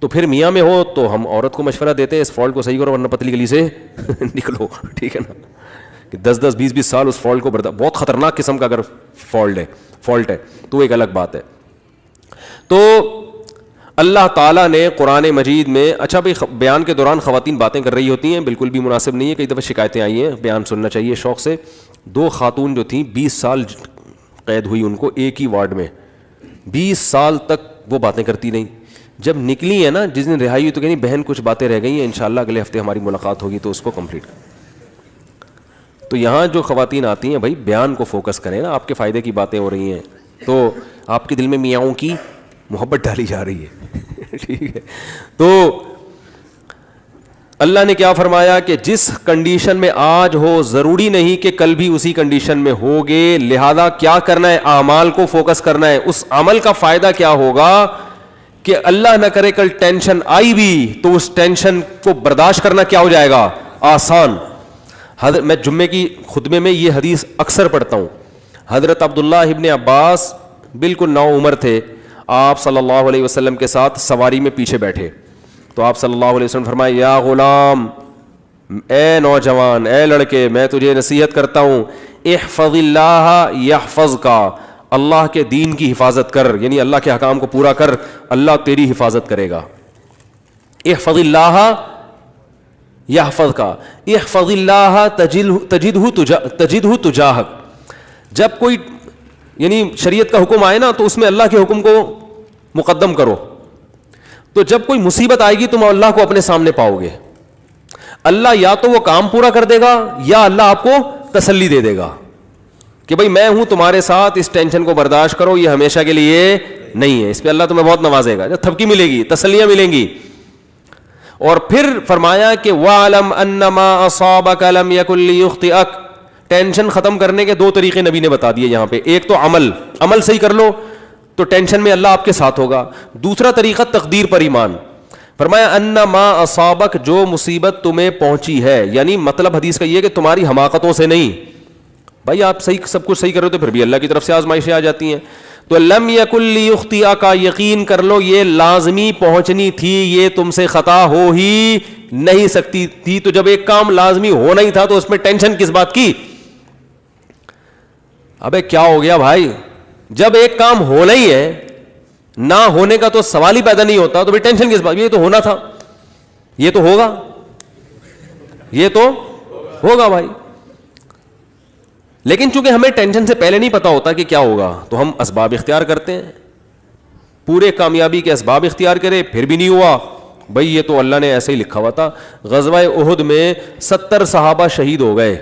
[SPEAKER 1] تو پھر میاں میں ہو تو ہم عورت کو مشورہ دیتے ہیں اس فالٹ کو صحیح کرو ورنہ پتلی گلی سے نکلو, ٹھیک ہے نا, کہ 10-20 سال اس فالٹ کو بہت خطرناک قسم کا اگر فالٹ ہے تو ایک الگ بات ہے. تو اللہ تعالیٰ نے قرآن مجید میں, اچھا بھائی بیان کے دوران خواتین باتیں کر رہی ہوتی ہیں, بالکل بھی مناسب نہیں ہے, کئی دفعہ شکایتیں آئی ہیں, بیان سننا چاہیے شوق سے. 2 خاتون جو تھیں 20 سال قید ہوئی ان کو ایک ہی وارڈ میں, 20 سال تک وہ باتیں کرتی رہیں. جب نکلی ہے نا, جس دن رہائی ہوئی تو کہیں بہن کچھ باتیں رہ گئی ہیں, انشاءاللہ اگلے ہفتے ہماری ملاقات ہوگی تو اس کو کمپلیٹ کریں. تو یہاں جو خواتین آتی ہیں بھائی بیان کو فوکس کریں نا, آپ کے فائدے کی باتیں ہو رہی ہیں تو آپ کے دل میں میاؤں کی محبت ڈالی جا رہی ہے, ٹھیک ہے. تو اللہ نے کیا فرمایا کہ جس کنڈیشن میں آج ہو ضروری نہیں کہ کل بھی اسی کنڈیشن میں ہوگے, لہذا کیا کرنا ہے, اعمال کو فوکس کرنا ہے. اس عمل کا فائدہ کیا ہوگا کہ اللہ نہ کرے کل ٹینشن آئی بھی تو اس ٹینشن کو برداشت کرنا کیا ہو جائے گا, آسان. میں جمعے کی خطبے میں یہ حدیث اکثر پڑھتا ہوں. حضرت عبداللہ ابن عباس بالکل نو عمر تھے, آپ صلی اللہ علیہ وسلم کے ساتھ سواری میں پیچھے بیٹھے تو آپ صلی اللہ علیہ وسلم فرمائے یا غلام, اے نوجوان, اے لڑکے, میں تجھے نصیحت کرتا ہوں, احفظ اللہ یحفظک, اللہ کے دین کی حفاظت کر, یعنی اللہ کے احکام کو پورا کر, اللہ تیری حفاظت کرے گا. احفظ اللہ یحفظک, احفظ اللہ تجدہ تجاہک. جب کوئی یعنی شریعت کا حکم آئے نا تو اس میں اللہ کے حکم کو مقدم کرو, تو جب کوئی مصیبت آئے گی تم اللہ کو اپنے سامنے پاؤ گے. اللہ یا تو وہ کام پورا کر دے گا یا اللہ آپ کو تسلی دے دے گا کہ بھائی میں ہوں تمہارے ساتھ, اس ٹینشن کو برداشت کرو, یہ ہمیشہ کے لیے نہیں ہے. اس پہ اللہ تمہیں بہت نوازے گا, جب تھپکی ملے گی, تسلیاں ملیں گی. اور پھر فرمایا کہ وَعْلَمْ أَنَّمَا أَصَابَكَ لَمْ يَكُنْ لِيُخْطِئَكَ. ٹینشن ختم کرنے کے 2 طریقے نبی نے بتا دیے یہاں پہ. ایک تو عمل صحیح کر لو تو ٹینشن میں اللہ آپ کے ساتھ ہوگا. دوسرا طریقہ تقدیر پر ایمان. فرمایا انما اصابک, جو مصیبت تمہیں پہنچی ہے, یعنی مطلب حدیث کا یہ کہ تمہاری حماقتوں سے نہیں. بھائی آپ صحیح سب کچھ صحیح کر رہے ہو تو پھر بھی اللہ کی طرف سے آزمائشیں آ جاتی ہیں. تو لم یکن لیخطئک, یقین کر لو یہ لازمی پہنچنی تھی, یہ تم سے خطا ہو ہی نہیں سکتی تھی. تو جب ایک کام لازمی ہونا ہی تھا تو اس میں ٹینشن کس بات کی؟ ابے کیا ہو گیا بھائی, جب ایک کام ہونا ہی ہے, نہ ہونے کا تو سوال ہی پیدا نہیں ہوتا, تو بھی ٹینشن کس بات؟ یہ تو ہونا تھا, یہ تو ہوگا, یہ تو ہوگا بھائی. لیکن چونکہ ہمیں ٹینشن سے پہلے نہیں پتا ہوتا کہ کیا ہوگا تو ہم اسباب اختیار کرتے ہیں. پورے کامیابی کے اسباب اختیار کرے پھر بھی نہیں ہوا, بھائی یہ تو اللہ نے ایسے ہی لکھا ہوا تھا. غزوہ احد میں 70 صحابہ شہید ہو گئے.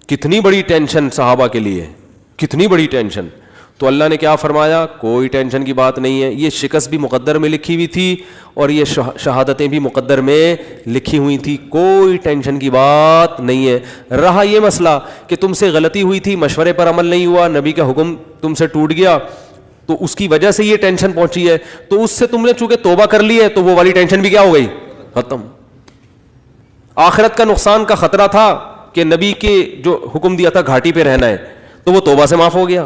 [SPEAKER 1] کتنی بڑی ٹینشن صحابہ کے لیے, کتنی بڑی ٹینشن. تو اللہ نے کیا فرمایا, کوئی ٹینشن کی بات نہیں ہے, یہ شکست بھی مقدر میں لکھی ہوئی تھی اور یہ شہادتیں بھی مقدر میں لکھی ہوئی تھی, کوئی ٹینشن کی بات نہیں ہے. رہا یہ مسئلہ کہ تم سے غلطی ہوئی تھی, مشورے پر عمل نہیں ہوا, نبی کا حکم تم سے ٹوٹ گیا, تو اس کی وجہ سے یہ ٹینشن پہنچی ہے, تو اس سے تم نے چونکہ توبہ کر لی ہے تو وہ والی ٹینشن بھی کیا ہو گئی, ختم. آخرت کا نقصان کا خطرہ تھا کہ نبی کے جو حکم دیا تھا گھاٹی پہ رہنا ہے, تو وہ توبہ سے معاف ہو گیا.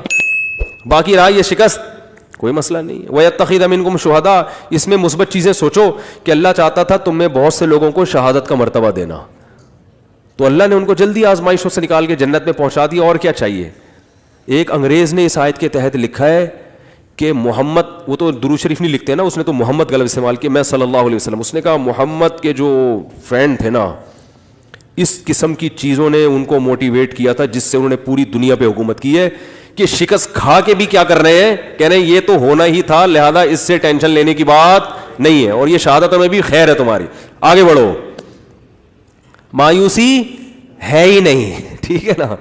[SPEAKER 1] باقی رہا یہ شکست, کوئی مسئلہ نہیں ہے. وَيَتَّخِذَ مِنْكُمْ شُهَدَاءَ, اس میں مثبت چیزیں سوچو کہ اللہ چاہتا تھا تم میں بہت سے لوگوں کو شہادت کا مرتبہ دینا, تو اللہ نے ان کو جلدی آزمائشوں سے نکال کے جنت میں پہنچا دیا, اور کیا چاہیے. ایک انگریز نے اس آیت کے تحت لکھا ہے کہ محمد, وہ تو درود شریف نہیں لکھتے نا, اس نے تو محمد غلط استعمال کیا, میں صلی اللہ علیہ وسلم, اس نے کہا محمد کے جو فرینڈ تھے نا, اس قسم کی چیزوں نے ان کو موٹیویٹ کیا تھا جس سے انہوں نے پوری دنیا پہ حکومت کی ہے, کہ شکست کھا کے بھی کیا کر رہے ہیں, کہہ رہے ہیں یہ تو ہونا ہی تھا, لہذا اس سے ٹینشن لینے کی بات نہیں ہے, اور یہ شہادتوں میں بھی خیر ہے تمہاری, آگے بڑھو, مایوسی ہے ہی نہیں. ٹھیک ہے نا.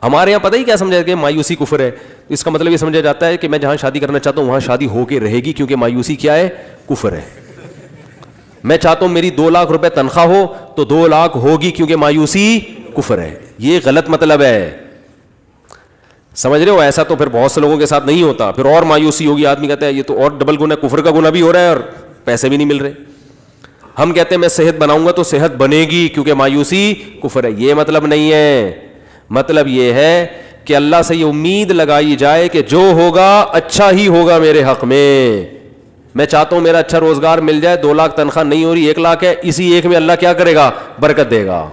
[SPEAKER 1] ہمارے یہاں پتہ ہی کیا سمجھا کہ مایوسی کفر ہے, اس کا مطلب یہ سمجھا جاتا ہے کہ میں جہاں شادی کرنا چاہتا ہوں وہاں شادی ہو کے رہے گی, کیونکہ مایوسی کیا ہے, کفر ہے. میں چاہتا ہوں میری 2 لاکھ روپے تنخواہ ہو تو 2 لاکھ ہوگی, کیونکہ مایوسی کفر ہے. یہ غلط مطلب ہے, سمجھ رہے ہو. ایسا تو پھر بہت سے لوگوں کے ساتھ نہیں ہوتا, پھر اور مایوسی ہوگی, آدمی کہتا ہے یہ تو اور ڈبل گناہ, کفر کا گناہ بھی ہو رہا ہے اور پیسے بھی نہیں مل رہے. ہم کہتے ہیں میں صحت بناؤں گا تو صحت بنے گی, کیونکہ مایوسی کفر ہے. یہ مطلب نہیں ہے. مطلب یہ ہے کہ اللہ سے یہ امید لگائی جائے کہ جو ہوگا اچھا ہی ہوگا میرے حق میں. میں چاہتا ہوں میرا اچھا روزگار مل جائے, 2 لاکھ تنخواہ نہیں ہو رہی, 1 لاکھ ہے, اسی 1 میں اللہ کیا کرے گا, برکت دے گا.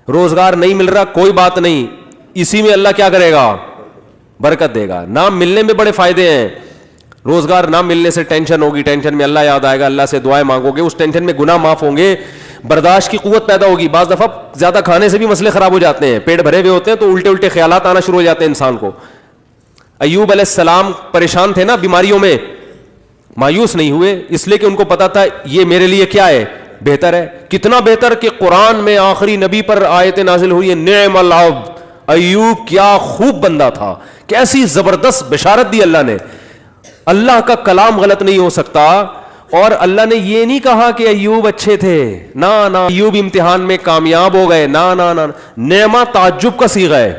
[SPEAKER 1] روزگار نہیں مل رہا, کوئی بات نہیں, اسی میں اللہ کیا کرے گا, برکت دے گا. نہ ملنے میں بڑے فائدے ہیں. روزگار نہ ملنے سے ٹینشن ہوگی, ٹینشن میں اللہ یاد آئے گا, اللہ سے دعائیں مانگو گے, اس ٹینشن میں گناہ معاف ہوں گے, برداشت کی قوت پیدا ہوگی. بعض دفعہ زیادہ کھانے سے بھی مسئلے خراب ہو جاتے ہیں, پیٹ بھرے ہوئے ہوتے ہیں تو الٹے خیالات آنا شروع ہو جاتے ہیں انسان کو. ایوب علیہ السلام پریشان تھے نا بیماریوں میں, مایوس نہیں ہوئے, اس لیے کہ ان کو پتا تھا یہ میرے لیے کیا ہے, بہتر ہے. کتنا بہتر کہ قرآن میں آخری نبی پر آیت نازل ہوئی ہے, نعم العبد, ایوب کیا خوب بندہ تھا, کیسی زبردست بشارت دی اللہ نے. اللہ کا کلام غلط نہیں ہو سکتا, اور اللہ نے یہ نہیں کہا کہ ایوب اچھے تھے, نہ ایوب امتحان میں کامیاب ہو گئے, نہ نعمہ تعجب کا صیغہ ہے.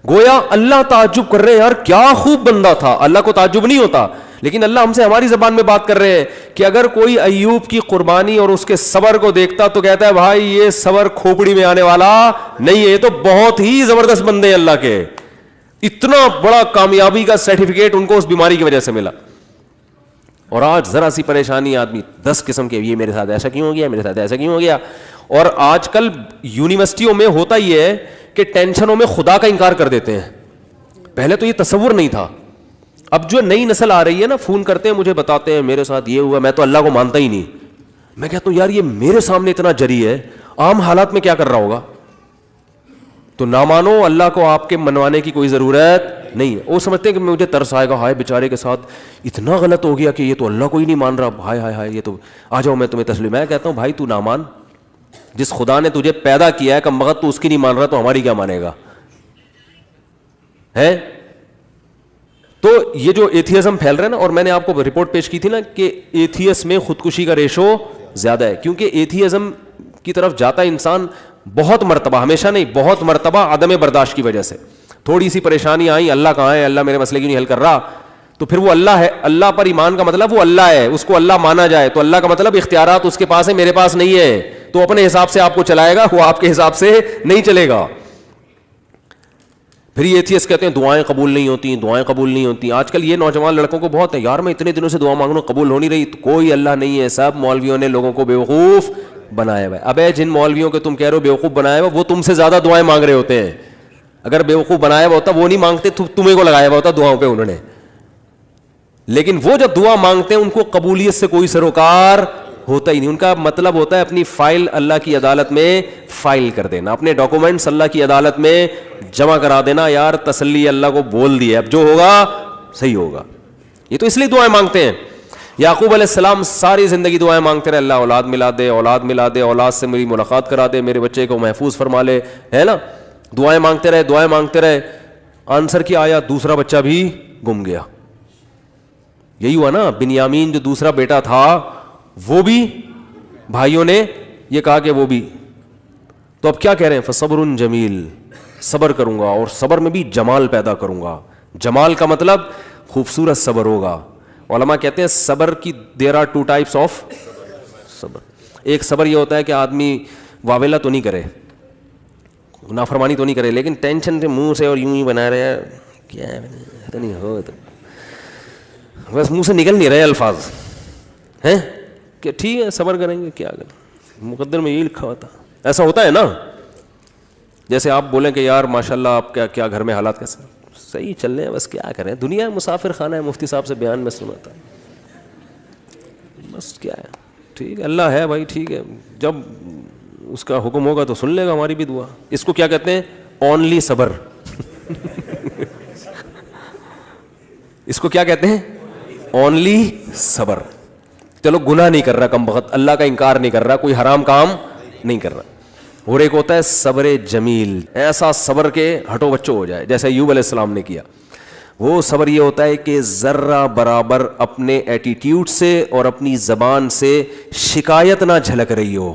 [SPEAKER 1] گویا اللہ تعجب کر رہے ہیں, یار کیا خوب بندہ تھا. اللہ کو تعجب نہیں ہوتا, لیکن اللہ ہم سے ہماری زبان میں بات کر رہے ہیں کہ اگر کوئی ایوب کی قربانی اور اس کے صبر کو دیکھتا تو کہتا ہے بھائی یہ صبر کھوپڑی میں آنے والا نہیں ہے, یہ تو بہت ہی زبردست بندے ہیں اللہ کے. اتنا بڑا کامیابی کا سرٹیفکیٹ ان کو اس بیماری کی وجہ سے ملا. اور آج ذرا سی پریشانی آدمی 10 قسم کے, یہ میرے ساتھ ایسا کیوں ہو گیا, میرے ساتھ ایسا کیوں ہو گیا. اور آج کل یونیورسٹیوں میں ہوتا یہ ہے کہ ٹینشنوں میں خدا کا انکار کر دیتے ہیں. پہلے تو یہ تصور نہیں تھا. اب جو نئی نسل آ رہی ہے نا, فون کرتے ہیں مجھے, بتاتے ہیں میرے ساتھ یہ ہوا, میں تو اللہ کو مانتا ہی نہیں. میں کہتا ہوں یار یہ میرے سامنے اتنا جری ہے, عام حالات میں کیا کر رہا ہوگا. تو نہ مانو, اللہ کو آپ کے منوانے کی کوئی ضرورت نہیں ہے. وہ سمجھتے ہیں کہ مجھے ترس آئے گا, ہائے بیچارے کے ساتھ اتنا غلط ہو گیا کہ یہ تو اللہ کو ہی نہیں مان رہا, ہائے ہائے ہائے, یہ تو آ جاؤ میں تمہیں تسلیم. میں کہتا ہوں بھائی تو نہ مان, جس خدا نے تجھے پیدا کیا ہے کم وقت تو اس کی نہیں مان رہا, تو ہماری کیا مانے گا ہے. تو یہ جو ایتھیزم پھیل رہا ہے نا, اور میں نے آپ کو رپورٹ پیش کی تھی نا کہ ایتھیس میں خودکشی کا ریشو زیادہ ہے, کیونکہ ایتھیزم کی طرف جاتا ہے انسان بہت مرتبہ, ہمیشہ نہیں, بہت مرتبہ عدم برداشت کی وجہ سے. تھوڑی سی پریشانی آئی, اللہ کہاں ہے, اللہ میرے مسئلے کیوں نہیں حل کر رہا, تو پھر وہ اللہ ہے. اللہ پر ایمان کا مطلب وہ اللہ ہے, اس کو اللہ مانا جائے, تو اللہ کا مطلب اختیارات اس کے پاس ہے, میرے پاس نہیں ہے, تو اپنے حساب سے آپ کو چلائے گا, وہ آپ کے حساب سے نہیں چلے گا. پھر یہ ایتھیسٹ کہتے ہیں دعائیں قبول نہیں ہوتی, دعائیں قبول نہیں ہوتی. آج کل یہ نوجوان لڑکوں کو بہت ہے, یار میں اتنے دنوں سے دعا مانگ رہا ہوں قبول ہو نہیں رہی. تو کوئی اللہ نہیں ہے, سب مولویوں نے لوگوں کو بیوقوف بنایا ہوا ہے. ابے جن مولویوں کے تم کہہ رہے ہو بیوقوف بنایا ہوا, وہ تم سے زیادہ دعائیں مانگ رہے ہوتے ہیں. اگر بیوقوف بنایا ہوا ہوتا وہ نہیں مانگتے, تمہیں کو لگایا ہوا ہوتا دعاؤں پہ انہوں نے. لیکن وہ جب دعا مانگتے ہیں ان کو قبولیت سے کوئی سروکار ہوتا ہی نہیں. ان کا مطلب ہوتا ہے اپنی فائل اللہ کی عدالت میں فائل کر دینا, اپنے ڈاکومنٹس اللہ کی عدالت میں جمع کرا دینا. یار تسلی اللہ کو بول دی ہے, اب جو ہوگا صحیح ہوگا. یہ تو اس لیے دعائیں مانگتے ہیں. یعقوب علیہ السلام ساری زندگی دعائیں مانگتے رہے, اللہ اولاد ملا دے, اولاد ملا دے, اولاد سے میری ملاقات کرا دے, میرے بچے کو محفوظ فرما لے, ہے نا. دعائیں مانگتے رہے, دعائیں مانگتے رہے. آنسر کیا آیا؟ دوسرا بچہ بھی گم گیا. یہی ہوا نا, بنیامین جو دوسرا بیٹا تھا وہ بھی بھائیوں نے یہ کہا کہ وہ بھی. تو اب کیا کہہ رہے ہیں؟ فصبر جمیل, صبر کروں گا اور صبر میں بھی جمال پیدا کروں گا. جمال کا مطلب خوبصورت صبر ہوگا. علماء کہتے ہیں صبر کی دیر آر ٹو ٹائپس آف صبر. ایک صبر یہ ہوتا ہے کہ آدمی واویلا تو نہیں کرے, نافرمانی تو نہیں کرے, لیکن ٹینشن سے منہ سے اور یوں ہی بنا رہے ہیں, کیا ہے نہیں ہو تو بس منہ سے نکل نہیں رہے الفاظ ہیں کہ ٹھیک ہے صبر کریں گے, کیا کریں, مقدر میں یہی لکھا ہوتا. ایسا ہوتا ہے نا, جیسے آپ بولیں کہ یار ماشاءاللہ آپ کیا گھر میں حالات کیسے, صحیح چل رہے ہیں, بس کیا کریں, دنیا مسافر خانہ ہے, مفتی صاحب سے بیان میں سنا تھا, بس کیا ہے, ٹھیک ہے اللہ ہے بھائی, ٹھیک ہے, جب اس کا حکم ہوگا تو سن لے گا ہماری بھی دعا. اس کو کیا کہتے ہیں؟ اونلی صبر. اس کو کیا کہتے ہیں؟ اونلی صبر. چلو گناہ نہیں کر رہا کم بخت, اللہ کا انکار نہیں کر رہا, کوئی حرام کام نہیں کر رہا. اور ایک ہوتا ہے صبر جمیل, ایسا صبر کے ہٹو بچو ہو جائے جیسے ایوب علیہ السلام نے کیا. وہ صبر یہ ہوتا ہے کہ ذرہ برابر اپنے ایٹیٹیوڈ سے اور اپنی زبان سے شکایت نہ جھلک رہی ہو.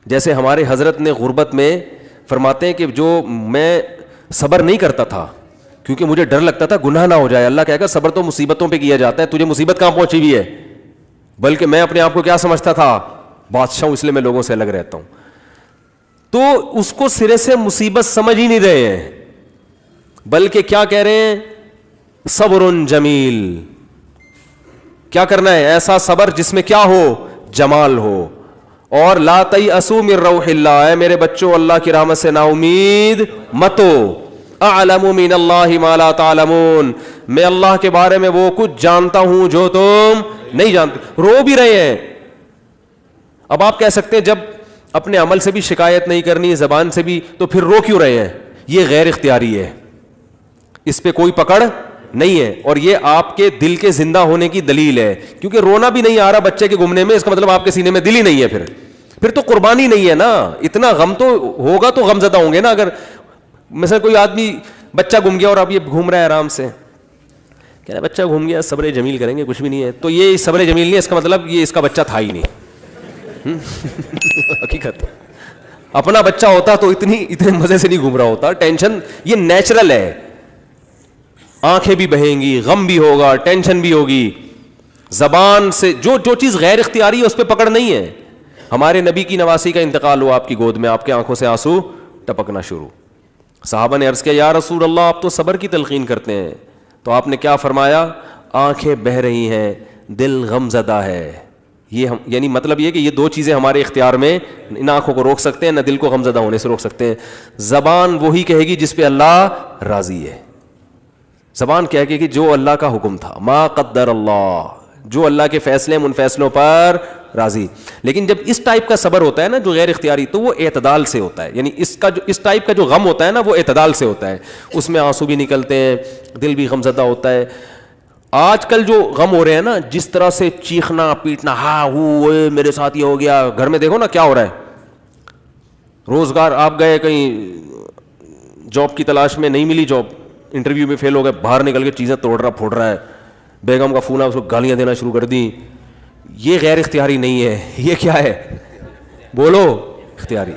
[SPEAKER 1] جیسے ہمارے حضرت نے غربت میں فرماتے ہیں کہ جو میں صبر نہیں کرتا تھا کیونکہ مجھے ڈر لگتا تھا گناہ نہ ہو جائے. اللہ کہے گا صبر تو مصیبتوں پہ کیا جاتا ہے, تجھے مصیبت کہاں پہنچی ہوئی ہے, بلکہ میں اپنے آپ کو کیا سمجھتا تھا, بادشاہ ہوں, اس لیے میں لوگوں سے الگ رہتا ہوں. تو اس کو سرے سے مصیبت سمجھ ہی نہیں رہے ہیں, بلکہ کیا کہہ رہے ہیں؟ صبر جمیل. کیا کرنا ہے؟ ایسا صبر جس میں کیا ہو؟ جمال ہو. اور لا تیأسوا من روح اللہ, اے میرے بچوں اللہ کی رحمت سے نا امید مت ہو. اعلم من اللہ ما لا تعلمون, میں اللہ کے بارے میں وہ کچھ جانتا ہوں جو تم نہیں جانتے. رو بھی رہے ہیں. اب آپ کہہ سکتے ہیں جب اپنے عمل سے بھی شکایت نہیں کرنی, زبان سے بھی, تو پھر رو کیوں رہے ہیں؟ یہ غیر اختیاری ہے, اس پہ کوئی پکڑ نہیں ہے, اور یہ آپ کے دل کے زندہ ہونے کی دلیل ہے. کیونکہ رونا بھی نہیں آ رہا بچے کے گمنے میں, اس کا مطلب آپ کے سینے میں دل ہی نہیں ہے. پھر تو قربانی نہیں ہے نا. اتنا غم تو ہوگا تو غم زدہ ہوں گے نا. اگر مثلا کوئی آدمی بچہ گم گیا اور اب یہ گھوم رہا ہے آرام سے, کہہ رہا ہے بچہ گھوم گیا, صبر جمیل کریں گے, کچھ بھی نہیں ہے, تو یہ صبر جمیل نہیں ہے, اس کا مطلب یہ اس کا بچہ تھا ہی نہیں. حقیقت اپنا بچہ ہوتا تو اتنے مزے سے نہیں گھوم رہا ہوتا. ٹینشن یہ نیچرل ہے, آنکھیں بھی بہیں گی, غم بھی ہوگا, ٹینشن بھی ہوگی. زبان سے جو چیز غیر اختیاری ہے اس پہ پکڑ نہیں ہے. ہمارے نبی کی نواسی کا انتقال ہوا آپ کی گود میں, آپ کے آنکھوں سے آنسو ٹپکنا شروع. صحابہ نے عرض کیا یا رسول اللہ آپ تو صبر کی تلقین کرتے ہیں, تو آپ نے کیا فرمایا؟ آنکھیں بہہ رہی ہیں, دل غم زدہ ہے. یہ یعنی مطلب یہ کہ یہ دو چیزیں ہمارے اختیار میں, ان آنکھوں کو روک سکتے ہیں, نہ دل کو غم زدہ ہونے سے روک سکتے ہیں. زبان وہی کہے گی جس پہ اللہ راضی ہے. زبان کہے گی کہ جو اللہ کا حکم تھا, ما قدر اللہ, جو اللہ کے فیصلے ان فیصلوں پر راضی. لیکن جب اس ٹائپ کا صبر ہوتا ہے نا جو غیر اختیاری, تو وہ اعتدال سے ہوتا ہے. یعنی اس ٹائپ کا جو غم ہوتا ہے نا وہ اعتدال سے ہوتا ہے, اس میں آنسو بھی نکلتے ہیں, دل بھی غم زدہ ہوتا ہے. آج کل جو غم ہو رہے ہیں نا, جس طرح سے چیخنا پیٹنا, ہاں میرے ساتھ یہ ہو گیا, گھر میں دیکھو نا کیا ہو رہا ہے. روزگار آپ گئے کہیں جاب کی تلاش میں, نہیں ملی جاب, انٹرویو میں فیل ہو گئے, باہر نکل کے چیزیں توڑ رہا پھوڑ رہا ہے, بیگم کا فون آ اس کو گالیاں دینا شروع کر دی. یہ غیر اختیاری نہیں ہے, یہ کیا ہے؟ بولو اختیاری.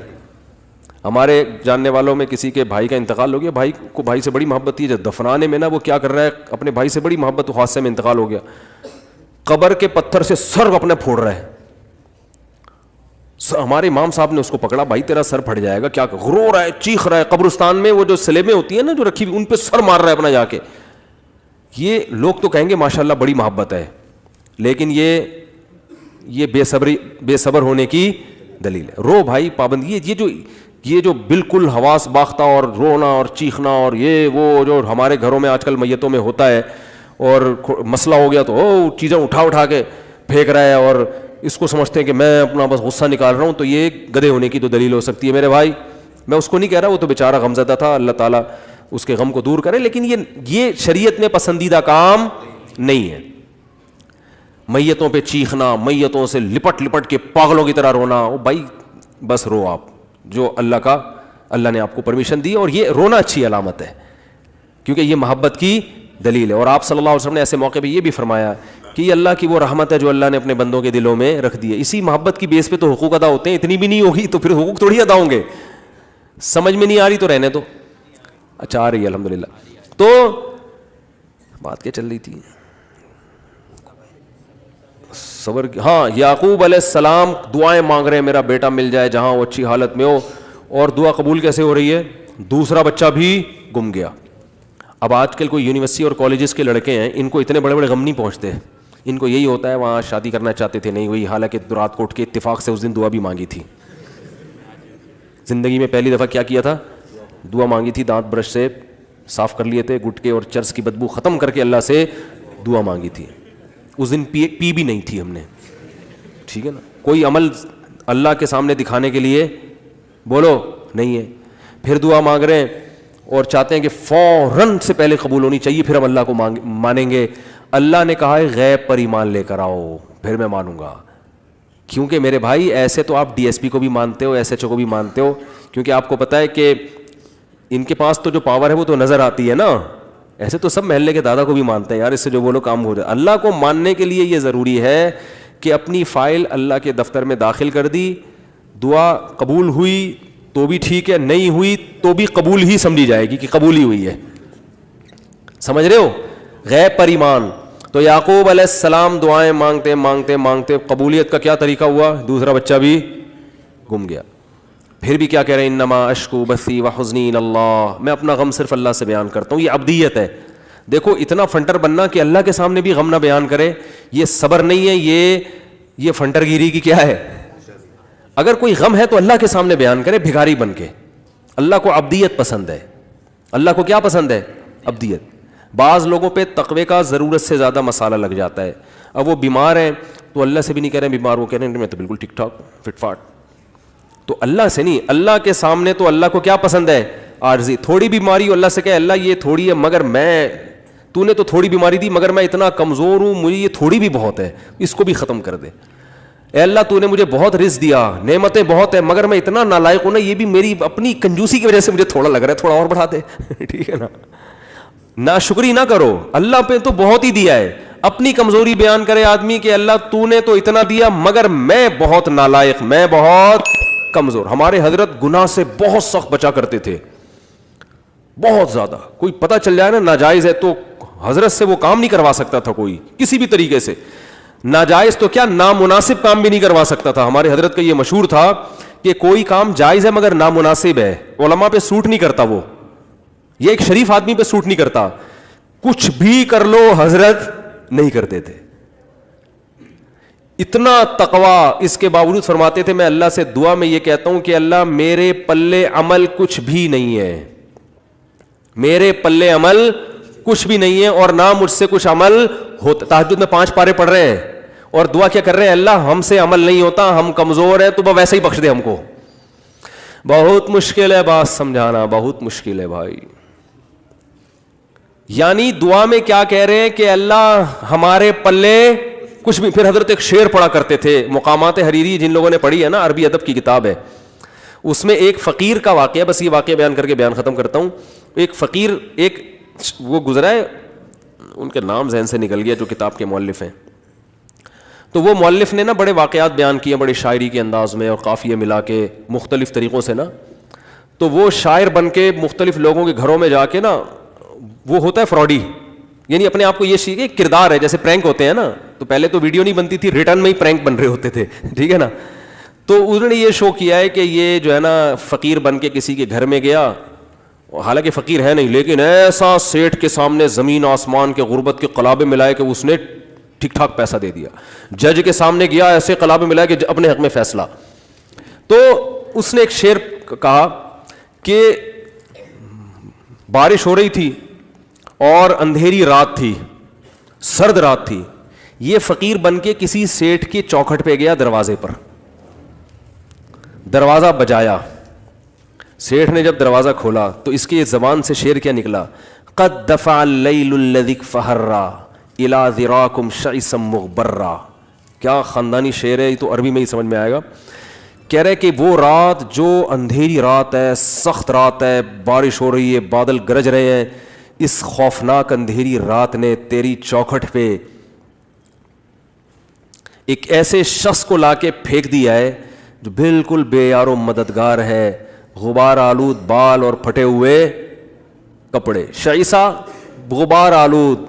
[SPEAKER 1] ہمارے جاننے والوں میں کسی کے بھائی کا انتقال ہو گیا, بھائی کو بھائی سے بڑی محبت تھی, جب دفنانے میں نا وہ کیا کر رہا ہے, اپنے بھائی سے بڑی محبت, حادثے میں انتقال ہو گیا, قبر کے پتھر سے سر اپنے پھوڑ رہا ہے. ہمارے امام صاحب نے اس کو پکڑا, بھائی تیرا سر پھٹ جائے گا, کیا رو رہا ہے, چیخ رہا ہے. قبرستان میں وہ جو سلیبیں ہوتی ہیں نا جو رکھی ہوئی, ان پہ سر مار رہا ہے اپنا جا کے. یہ لوگ تو کہیں گے ماشاءاللہ بڑی محبت ہے, لیکن یہ بے صبر ہونے کی دلیل ہے. رو بھائی پابندی, یہ جو بالکل حواس باختہ اور رونا اور چیخنا اور یہ وہ جو ہمارے گھروں میں آج کل میتوں میں ہوتا ہے, اور مسئلہ ہو گیا تو چیزیں اٹھا کے پھینک رہا ہے, اور اس کو سمجھتے ہیں کہ میں اپنا بس غصہ نکال رہا ہوں, تو یہ گدھے ہونے کی تو دلیل ہو سکتی ہے. میرے بھائی میں اس کو نہیں کہہ رہا, وہ تو بیچارہ غمزدہ تھا, اللہ تعالیٰ اس کے غم کو دور کرے, لیکن یہ شریعت میں پسندیدہ کام نہیں ہے. میتوں پہ چیخنا, میتوں سے لپٹ کے پاگلوں کی طرح رونا, بھائی بس رو آپ, جو اللہ کا اللہ نے آپ کو پرمیشن دی, اور یہ رونا اچھی علامت ہے کیونکہ یہ محبت کی دلیل ہے. اور آپ صلی اللہ علیہ وسلم نے ایسے موقع پہ یہ بھی فرمایا کہ یہ اللہ کی وہ رحمت ہے جو اللہ نے اپنے بندوں کے دلوں میں رکھ دی ہے. اسی محبت کی بیس پہ تو حقوق ادا ہوتے ہیں, اتنی بھی نہیں ہوگی تو پھر حقوق تھوڑی ادا ہوں گے. سمجھ میں نہیں آ رہی تو رہنے دو. اچھا آ رہی ہے الحمدللہ. تو بات کیا چل رہی تھی؟ صبر. ہاں, یعقوب علیہ السلام دعائیں مانگ رہے ہیں میرا بیٹا مل جائے جہاں وہ اچھی حالت میں ہو, اور دعا قبول کیسے ہو رہی ہے؟ دوسرا بچہ بھی گم گیا. اب آج کل کوئی یونیورسٹی اور کالجز کے لڑکے ہیں, ان کو اتنے بڑے بڑے غم نہیں پہنچتے, ان کو یہی ہوتا ہے وہاں شادی کرنا چاہتے تھے نہیں ہوئی, حالانکہ رات کو اٹھ کے اتفاق سے اس دن دعا بھی مانگی تھی. زندگی میں پہلی دفعہ کیا کیا تھا؟ دعا مانگی تھی, دانت برش سے صاف کر لیے تھے, گٹکے اور چرس کی بدبو ختم کر کے اللہ سے دعا مانگی تھی. اس دن پی بھی نہیں تھی ہم نے, ٹھیک ہے نا. کوئی عمل اللہ کے سامنے دکھانے کے لیے بولو نہیں ہے. پھر دعا مانگ رہے ہیں اور چاہتے ہیں کہ فوراً سے پہلے قبول ہونی چاہیے, پھر ہم اللہ کو مانیں گے. اللہ نے کہا ہے غیب پر ایمان لے کر آؤ پھر میں مانوں گا. کیونکہ میرے بھائی ایسے تو آپ ڈی ایس پی کو بھی مانتے ہو, ایس ایچ او کو بھی مانتے ہو, کیونکہ آپ کو پتہ ہے کہ ان کے پاس تو جو پاور ہے وہ تو نظر آتی ہے نا. ایسے تو سب محلے کے دادا کو بھی مانتے ہیں, یار اس سے جو بولو کام ہو جائے. اللہ کو ماننے کے لیے یہ ضروری ہے کہ اپنی فائل اللہ کے دفتر میں داخل کر دی, دعا قبول ہوئی تو بھی ٹھیک ہے, نہیں ہوئی تو بھی قبول ہی سمجھی جائے گی کہ قبول ہی ہوئی ہے. سمجھ رہے ہو؟ غیب پر ایمان. تو یعقوب علیہ السلام دعائیں مانگتے مانگتے مانگتے قبولیت کا کیا طریقہ ہوا؟ دوسرا بچہ بھی گم گیا. پھر بھی کیا کہہ رہے ہیں؟ انما اشکو بثی وحزنی الی اللہ, میں اپنا غم صرف اللہ سے بیان کرتا ہوں. یہ عبدیت ہے. دیکھو اتنا فنٹر بننا کہ اللہ کے سامنے بھی غم نہ بیان کرے, یہ صبر نہیں ہے, یہ فنٹر گیری کی کیا ہے. اگر کوئی غم ہے تو اللہ کے سامنے بیان کرے بھکاری بن کے. اللہ کو عبدیت پسند ہے. اللہ کو کیا پسند ہے؟ عبدیت. بعض لوگوں پہ تقوی کا ضرورت سے زیادہ مسالہ لگ جاتا ہے. اب وہ بیمار ہیں تو اللہ سے بھی نہیں کہہ رہے ہیں بیمار, وہ کہہ رہے ہیں میں تو بالکل ٹھیک ٹھاک فٹ فاٹ. تو اللہ سے نہیں, اللہ کے سامنے تو اللہ کو کیا پسند ہے؟ عارضی. تھوڑی بیماری اللہ سے کہے اللہ یہ تھوڑی ہے مگر تو نے تو تھوڑی بیماری دی مگر میں اتنا کمزور ہوں, مجھے یہ تھوڑی بھی بہت ہے, اس کو بھی ختم کر دے. اے اللہ تو نے مجھے بہت رزق دیا, نعمتیں بہت ہیں, مگر میں اتنا نالائق ہوں نا, یہ بھی میری اپنی کنجوسی کی وجہ سے مجھے تھوڑا لگ رہا ہے, تھوڑا اور بڑھا دے. ٹھیک ہے نا. ناشکری نہ کرو, اللہ پہ تو بہت ہی دیا ہے. اپنی کمزوری بیان کرے آدمی کہ اللہ تو نے تو اتنا دیا مگر میں بہت نالائق, میں بہت کمزور. ہمارے حضرت گناہ سے بہت سخت بچا کرتے تھے, بہت زیادہ. کوئی پتہ چل جائے نا ناجائز ہے تو حضرت سے وہ کام نہیں کروا سکتا تھا کوئی کسی بھی طریقے سے. ناجائز تو کیا نامناسب کام بھی نہیں کروا سکتا تھا. ہمارے حضرت کا یہ مشہور تھا کہ کوئی کام جائز ہے مگر نامناسب ہے, علماء پہ سوٹ نہیں کرتا, وہ یہ ایک شریف آدمی پہ سوٹ نہیں کرتا. کچھ بھی کر لو حضرت نہیں کرتے تھے. اتنا تقویٰ, اس کے باوجود فرماتے تھے میں اللہ سے دعا میں یہ کہتا ہوں کہ اللہ میرے پلے عمل کچھ بھی نہیں ہے, میرے پلے عمل کچھ بھی نہیں ہے اور نہ مجھ سے کچھ عمل ہوتا. تہجد میں 5 پارے پڑھ رہے ہیں اور دعا کیا کر رہے ہیں؟ اللہ ہم سے عمل نہیں ہوتا, ہم کمزور ہیں, تو ویسے ہی بخش دے ہم کو. بہت مشکل ہے بات سمجھانا, بہت مشکل ہے بھائی. یعنی دعا میں کیا کہہ رہے ہیں کہ اللہ ہمارے پلے کچھ بھی. پھر حضرت ایک شعر پڑھا کرتے تھے, مقامات حریری جن لوگوں نے پڑھی ہے نا, عربی ادب کی کتاب ہے, اس میں ایک فقیر کا واقعہ, بس یہ واقعہ بیان کر کے بیان ختم کرتا ہوں. ایک فقیر, ایک وہ گزرا ہے, ان کے نام ذہن سے نکل گیا جو کتاب کے مؤلف ہیں. تو وہ مؤلف نے نا بڑے واقعات بیان کیے بڑے شاعری کے انداز میں اور قافیے ملا کے مختلف طریقوں سے نا. تو وہ شاعر بن کے مختلف لوگوں کے گھروں میں جا کے نا, وہ ہوتا ہے فراڈی, یعنی اپنے آپ کو یہ سیکھے کردار ہے, جیسے پرینک ہوتے ہیں نا, تو پہلے تو ویڈیو نہیں بنتی تھی, ریٹرن میں ہی پرینک بن رہے ہوتے تھے, ٹھیک ہے نا. تو انہوں نے یہ شو کیا ہے کہ یہ جو ہے نا فقیر بن کے کسی کے گھر میں گیا, حالانکہ فقیر ہے نہیں, لیکن ایسا سیٹھ کے سامنے زمین آسمان کے غربت کے قلابے ملائے کہ اس نے ٹھیک ٹھاک پیسہ دے دیا. جج کے سامنے گیا, ایسے قلابے ملائے کہ اپنے حق میں فیصلہ. تو اس نے ایک شعر کہا کہ بارش ہو رہی تھی اور اندھیری رات تھی, سرد رات تھی. یہ فقیر بن کے کسی سیٹھ کے چوکھٹ پہ گیا, دروازے پر دروازہ بجایا. سیٹھ نے جب دروازہ کھولا تو اس کی زبان سے شعر کیا نکلا؟ قد دفع اللیل الذی فہرا الی ذراکم شعثا مغبرا. کیا خاندانی شعر ہے, یہ تو عربی میں ہی سمجھ میں آئے گا کہہ رہے کہ وہ رات جو اندھیری رات ہے, سخت رات ہے, بارش ہو رہی ہے, بادل گرج رہے ہیں, اس خوفناک اندھیری رات نے تیری چوکھٹ پہ ایک ایسے شخص کو لا کے پھینک دیا ہے جو بالکل بے یار و مددگار ہے, غبار آلود بال اور پھٹے ہوئے کپڑے. شعیصہ غبار آلود,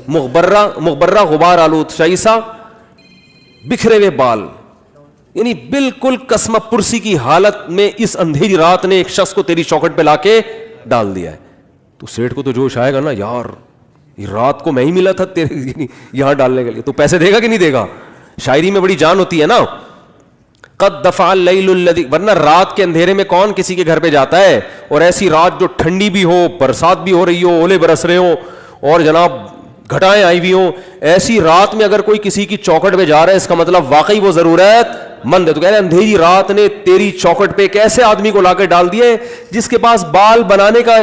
[SPEAKER 1] مغبرہ غبار آلود, شعیصہ بکھرے ہوئے بال, یعنی بالکل قسم پرسی کی حالت میں اس اندھیری رات نے ایک شخص کو تیری چوکھٹ پہ لا کے ڈال دیا ہے. تو سیٹھ کو تو جوش آئے گا نا, یار یہ رات کو میں ہی ملا تھا تیرے یہاں ڈالنے کے لیے, تو پیسے دے گا کہ نہیں دے گا؟ شاعری میں بڑی جان ہوتی ہے نا. قد دفع اللیل الذی, ورنہ رات کے اندھیرے میں کون کسی کے گھر پہ جاتا ہے؟ اور ایسی رات جو ٹھنڈی بھی ہو, برسات بھی ہو رہی ہو, اولے برس رہے ہو اور جناب گھٹائیں آئی ہوئی ہوں, ایسی رات میں اگر کوئی کسی کی چوکھٹ پہ جا رہا ہے اس کا مطلب واقعی وہ ضرورت مند ہے. تو کہہ رہے ہیں اندھیری رات نے تیری چوکھٹ پہ ایک ایسے آدمی کو لا کے ڈال دیے جس کے پاس بال بنانے کا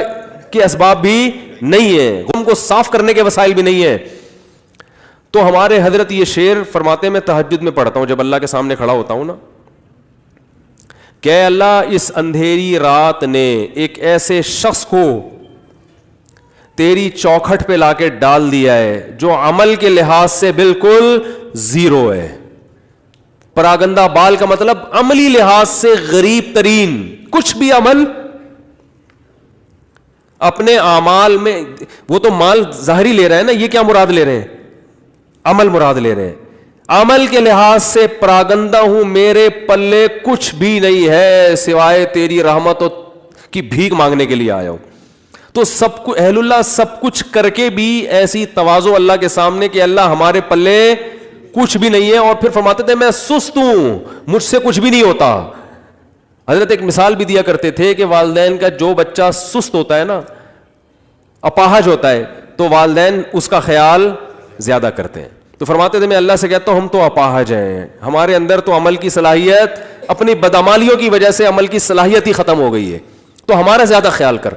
[SPEAKER 1] کے اسباب بھی نہیں ہے, غم کو صاف کرنے کے وسائل بھی نہیں ہے. تو ہمارے حضرت یہ شعر فرماتے ہیں, میں تہجد میں پڑھتا ہوں جب اللہ کے سامنے کھڑا ہوتا ہوں نا, کہ اللہ اس اندھیری رات نے ایک ایسے شخص کو تیری چوکھٹ پہ لا کے ڈال دیا ہے جو عمل کے لحاظ سے بالکل زیرو ہے. پراگندہ بال کا مطلب عملی لحاظ سے غریب ترین, کچھ بھی عمل اپنے اعمال میں, وہ تو مال ظاہری لے رہے ہیں نا, یہ کیا مراد لے رہے ہیں؟ عمل مراد لے رہے ہیں. عمل کے لحاظ سے پراگندہ ہوں, میرے پلے کچھ بھی نہیں ہے سوائے تیری رحمت کی بھیک مانگنے کے لیے آیا ہوں. تو سب کو اہل اللہ سب کچھ کر کے بھی ایسی تواضع اللہ کے سامنے کہ اللہ ہمارے پلے کچھ بھی نہیں ہے, اور پھر فرماتے تھے میں سست ہوں, مجھ سے کچھ بھی نہیں ہوتا. حضرت ایک مثال بھی دیا کرتے تھے کہ والدین کا جو بچہ سست ہوتا ہے نا, اپاہج ہوتا ہے, تو والدین اس کا خیال زیادہ کرتے ہیں. تو فرماتے تھے میں اللہ سے کہتا ہوں ہم تو اپاہج ہیں, ہمارے اندر تو عمل کی صلاحیت اپنی بدعمالیوں کی وجہ سے عمل کی صلاحیت ہی ختم ہو گئی ہے, تو ہمارا زیادہ خیال کر.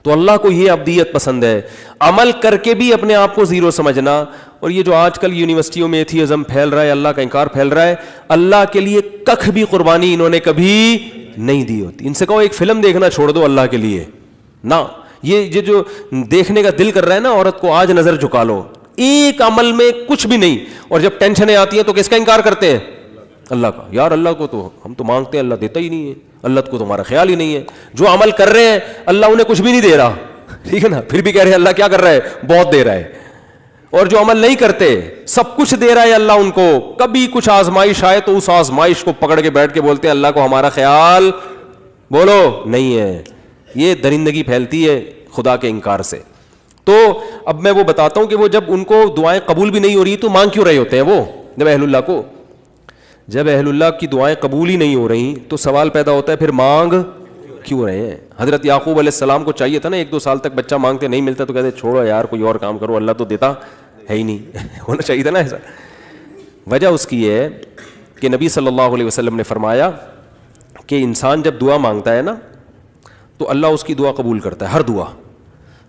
[SPEAKER 1] تو اللہ کو یہ ابدیت پسند ہے, عمل کر کے بھی اپنے آپ کو زیرو سمجھنا. اور یہ جو آج کل یونیورسٹیوں میں ایتھیزم پھیل رہا ہے, اللہ کا انکار پھیل رہا ہے, اللہ کے لیے ککھ بھی قربانی انہوں نے کبھی نہیں دی ہوتی. ان سے کہو ایک فلم دیکھنا چھوڑ دو اللہ کے لیے نہ, یہ جو دیکھنے کا دل کر رہا ہے نا عورت کو, آج نظر جھکا لو, ایک عمل میں کچھ بھی نہیں. اور جب ٹینشنیں آتی ہیں تو کس کا انکار کرتے ہیں؟ اللہ کا. یار اللہ کو تو ہم تو مانگتے ہیں, اللہ دیتا ہی نہیں ہے, اللہ کو تو ہمارا خیال ہی نہیں ہے. جو عمل کر رہے ہیں اللہ انہیں کچھ بھی نہیں دے رہا, ٹھیک ہے نا, پھر بھی کہہ رہے ہیں اللہ کیا کر رہا ہے, بہت دے رہا ہے. اور جو عمل نہیں کرتے سب کچھ دے رہا ہے اللہ ان کو, کبھی کچھ آزمائش آئے تو اس آزمائش کو پکڑ کے بیٹھ کے بولتے ہیں اللہ کو ہمارا خیال بولو نہیں ہے. یہ درندگی پھیلتی ہے خدا کے انکار سے. تو اب میں وہ بتاتا ہوں کہ وہ جب ان کو دعائیں قبول بھی نہیں ہو رہی تو مانگ کیوں رہے ہوتے ہیں وہ, جب اہل اللہ کی دعائیں قبول ہی نہیں ہو رہی تو سوال پیدا ہوتا ہے پھر مانگ کیوں رہے ہیں. حضرت یعقوب علیہ السلام کو چاہیے تھا نا, 1-2 سال تک بچہ مانگتے نہیں ملتا تو کہتے چھوڑو یار کوئی اور کام کرو, اللہ تو دیتا ہے ہی نہیں. ہونا چاہیے تھا نا ایسا. وجہ اس کی ہے کہ نبی صلی اللہ علیہ وسلم نے فرمایا کہ انسان جب دعا مانگتا ہے نا تو اللہ اس کی دعا قبول کرتا ہے, ہر دعا.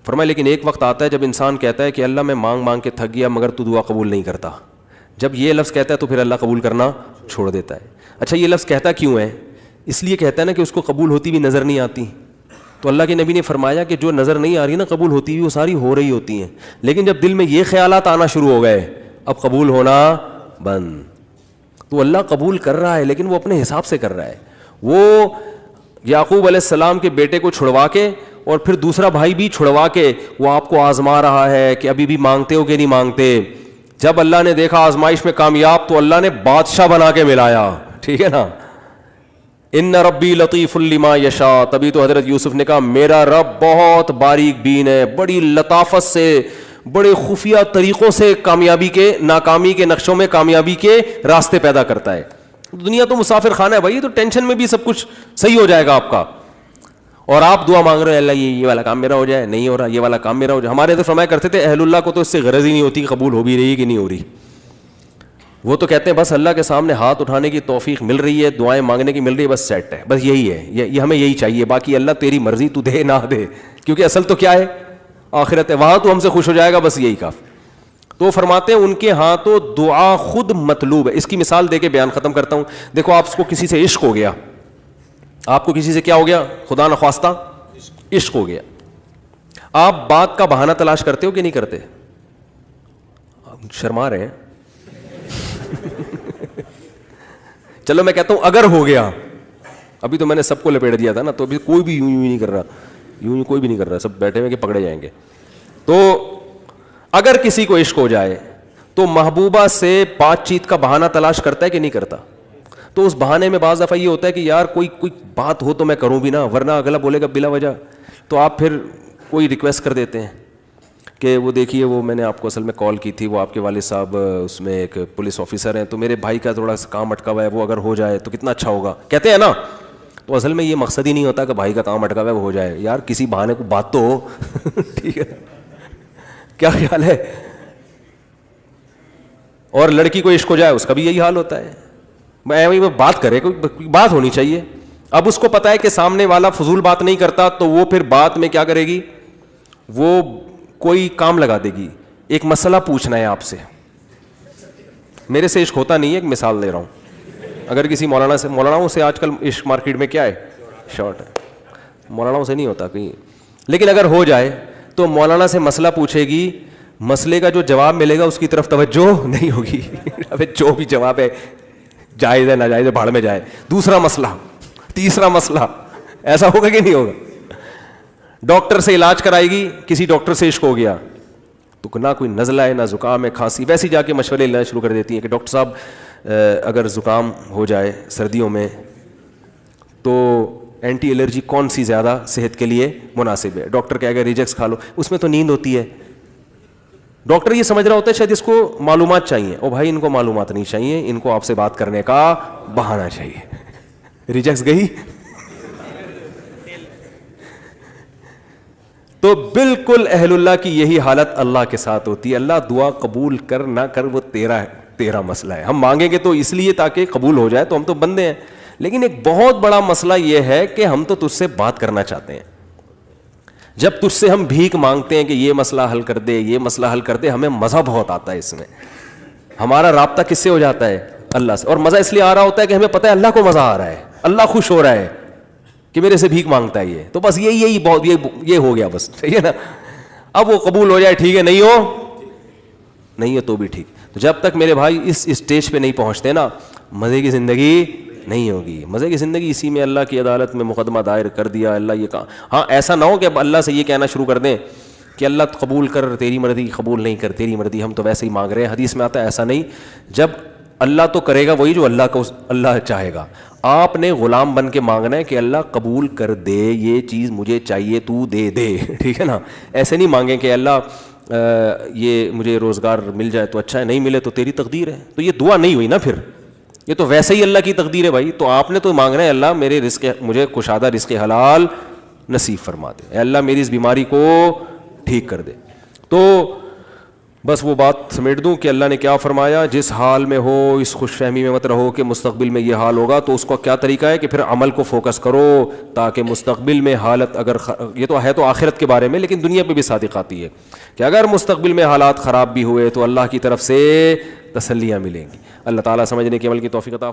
[SPEAKER 1] فرمایا لیکن ایک وقت آتا ہے جب انسان کہتا ہے کہ اللہ میں مانگ مانگ کے تھک گیا مگر تو دعا قبول نہیں کرتا. جب یہ لفظ کہتا ہے تو پھر اللہ قبول کرنا چھوڑ دیتا ہے. اچھا یہ لفظ کہتا کیوں ہے؟ اس لیے کہتا ہے نا کہ اس کو قبول ہوتی بھی نظر نہیں آتی. تو اللہ کے نبی نے فرمایا کہ جو نظر نہیں آ رہی نا قبول ہوتی ہوئی وہ ساری ہو رہی ہوتی ہیں, لیکن جب دل میں یہ خیالات آنا شروع ہو گئے اب قبول ہونا بند. تو اللہ قبول کر رہا ہے لیکن وہ اپنے حساب سے کر رہا ہے. وہ یعقوب علیہ السلام کے بیٹے کو چھڑوا کے اور پھر دوسرا بھائی بھی چھڑوا کے وہ آپ کو آزما رہا ہے کہ ابھی بھی مانگتے ہو کہ نہیں مانگتے. جب اللہ نے دیکھا آزمائش میں کامیاب تو اللہ نے بادشاہ بنا کے ملایا, ٹھیک ہے نا. ان ربی لطیف لما یشاء, تبھی تو حضرت یوسف نے کہا میرا رب بہت باریک بین ہے, بڑی لطافت سے بڑے خفیہ طریقوں سے کامیابی کے ناکامی کے نقشوں میں کامیابی کے راستے پیدا کرتا ہے. دنیا تو مسافر خانہ ہے بھائی, تو ٹینشن میں بھی سب کچھ صحیح ہو جائے گا آپ کا. اور آپ دعا مانگ رہے ہیں اللہ یہ والا کام میرا ہو جائے, نہیں ہو رہا, یہ والا کام میرا ہو جائے. ہمارے تو فرمایا کرتے تھے اہل اللہ کو تو اس سے غرض ہی نہیں ہوتی قبول ہو بھی رہی ہے کہ نہیں ہو رہی. وہ تو کہتے ہیں بس اللہ کے سامنے ہاتھ اٹھانے کی توفیق مل رہی ہے, دعائیں مانگنے کی مل رہی ہے, بس سیٹ ہے, بس یہی ہے, یہ ہمیں یہی چاہیے. باقی اللہ تیری مرضی, تو دے نہ دے, کیونکہ اصل تو کیا ہے, آخرت ہے, وہاں تو ہم سے خوش ہو جائے گا, بس یہی کافی. تو فرماتے ہیں ان کے ہاں تو دعا خود مطلوب ہے. اس کی مثال دے کے بیان ختم کرتا ہوں. دیکھو آپ کو کسی سے عشق ہو گیا, آپ کو کسی سے کیا ہو گیا, خدا نخواستہ عشق ہو گیا, آپ بات کا بہانہ تلاش کرتے ہو کہ نہیں کرتے؟ شرما رہے ہیں. چلو میں کہتا ہوں اگر ہو گیا, ابھی تو میں نے سب کو لپیٹ دیا تھا نا, تو ابھی کوئی بھی یوں نہیں کر رہا, یوں کوئی بھی نہیں کر رہا, سب بیٹھے ہوئے کہ پکڑے جائیں گے. تو اگر کسی کو عشق ہو جائے تو محبوبہ سے بات چیت کا بہانہ تلاش کرتا ہے کہ نہیں کرتا؟ تو اس بہانے میں بعض دفعہ یہ ہوتا ہے کہ یار کوئی بات ہو تو میں کروں بھی نا, ورنہ اگلا بولے گا بلا وجہ. تو آپ پھر کوئی ریکویسٹ کر دیتے ہیں کہ وہ دیکھیے وہ میں نے آپ کو اصل میں کال کی تھی, وہ آپ کے والد صاحب اس میں ایک پولیس آفیسر ہیں, تو میرے بھائی کا تھوڑا سا کام اٹکا ہوا ہے, وہ اگر ہو جائے تو کتنا اچھا ہوگا, کہتے ہیں نا. تو اصل میں یہ مقصد ہی نہیں ہوتا کہ بھائی کا کام اٹکا ہوا ہے وہ ہو جائے, یار کسی بہانے کو بات تو ہو. ٹھیک ہے, کیا خیال ہے؟ اور لڑکی کو عشق ہو جائے اس کا بھی یہی حال ہوتا ہے, میں بات کرے, کوئی بات ہونی چاہیے. اب اس کو پتا ہے کہ سامنے والا فضول بات نہیں کرتا, تو وہ پھر بات میں کیا کرے گی, وہ کوئی کام لگا دے گی. ایک مسئلہ پوچھنا ہے آپ سے, میرے سے عشق ہوتا نہیں ہے, ایک مثال دے رہا ہوں. اگر کسی مولانا سے آج کل عشق مارکیٹ میں کیا ہے, شارٹ ہے, مولانا سے نہیں ہوتا کہیں. لیکن اگر ہو جائے تو مولانا سے مسئلہ پوچھے گی, مسئلے کا جو جواب ملے گا اس کی طرف توجہ نہیں ہوگی. ابے جو بھی جواب ہے جائز ہے ناجائز ہے بھاڑ میں جائے. دوسرا مسئلہ, تیسرا مسئلہ, ایسا ہوگا کہ نہیں ہوگا؟ ڈاکٹر سے علاج کرائے گی, کسی ڈاکٹر سے عشق ہو گیا تو نہ کوئی نزلہ ہے نہ زکام ہے کھانسی, ویسے جا کے مشورے لینا شروع کر دیتی ہیں کہ ڈاکٹر صاحب اگر زکام ہو جائے سردیوں میں تو اینٹی الرجی کون سی زیادہ صحت کے لیے مناسب ہے؟ ڈاکٹر کہے گا ریجیکس کھا لو, اس میں تو نیند ہوتی ہے. ڈاکٹر یہ سمجھ رہا ہوتا ہے شاید اس کو معلومات چاہیے, او بھائی ان کو معلومات نہیں چاہیے, ان کو آپ سے بات کرنے کا بہانہ چاہیے. ریجیکس گئی. تو بالکل اہل اللہ کی یہی حالت اللہ کے ساتھ ہوتی ہے. اللہ دعا قبول کر نہ کر وہ تیرا مسئلہ ہے. ہم مانگیں گے تو اس لیے تاکہ قبول ہو جائے, تو ہم تو بندے ہیں. لیکن ایک بہت بڑا مسئلہ یہ ہے کہ ہم تو تجھ سے بات کرنا چاہتے ہیں. جب تجھ سے ہم بھیک مانگتے ہیں کہ یہ مسئلہ حل کر دے, یہ مسئلہ حل کر دے, ہمیں مزہ بہت آتا ہے اس میں. ہمارا رابطہ کس سے ہو جاتا ہے؟ اللہ سے. اور مزہ اس لیے آ رہا ہوتا ہے کہ ہمیں پتہ ہے اللہ کو مزہ آ رہا ہے, اللہ خوش ہو رہا ہے کہ میرے سے بھیک مانگتا ہے یہ, تو بس یہی بہت یہ ہو گیا بس, صحیح ہے نا. اب وہ قبول ہو جائے ٹھیک ہے, نہیں ہو تو بھی ٹھیک. تو جب تک میرے بھائی اس اسٹیج پہ نہیں پہنچتے نا, مزے کی زندگی نہیں ہوگی. مزے کی زندگی اسی میں اللہ کی عدالت میں مقدمہ دائر کر دیا, اللہ یہ کہا. ہاں ایسا نہ ہو کہ اب اللہ سے یہ کہنا شروع کر دیں کہ اللہ قبول کر, تیری مرضی, قبول نہیں کر تیری مرضی, ہم تو ویسے ہی مانگ رہے ہیں. حدیث میں آتا ہے ایسا نہیں, جب اللہ تو کرے گا وہی جو اللہ چاہے گا. آپ نے غلام بن کے مانگنا ہے کہ اللہ قبول کر دے, یہ چیز مجھے چاہیے تو دے دے. ٹھیک ہے نا. ایسے نہیں مانگیں کہ اللہ یہ مجھے روزگار مل جائے تو اچھا ہے, نہیں ملے تو تیری تقدیر ہے. تو یہ دعا نہیں ہوئی نا, پھر یہ تو ویسے ہی اللہ کی تقدیر ہے بھائی. تو آپ نے تو مانگنا ہے اللہ میرے مجھے کشادہ رزق حلال نصیب فرما دے, اے اللہ میری اس بیماری کو ٹھیک کر دے. تو بس وہ بات سمیٹ دوں کہ اللہ نے کیا فرمایا, جس حال میں ہو اس خوش فہمی میں مت رہو کہ مستقبل میں یہ حال ہوگا. تو اس کا کیا طریقہ ہے کہ پھر عمل کو فوکس کرو تاکہ مستقبل میں حالت اگر یہ تو ہے تو آخرت کے بارے میں, لیکن دنیا پہ بھی صادق آتی ہے کہ اگر مستقبل میں حالات خراب بھی ہوئے تو اللہ کی طرف سے تسلیاں ملیں گی. اللہ تعالیٰ سمجھنے کے عمل کی توفیق عطا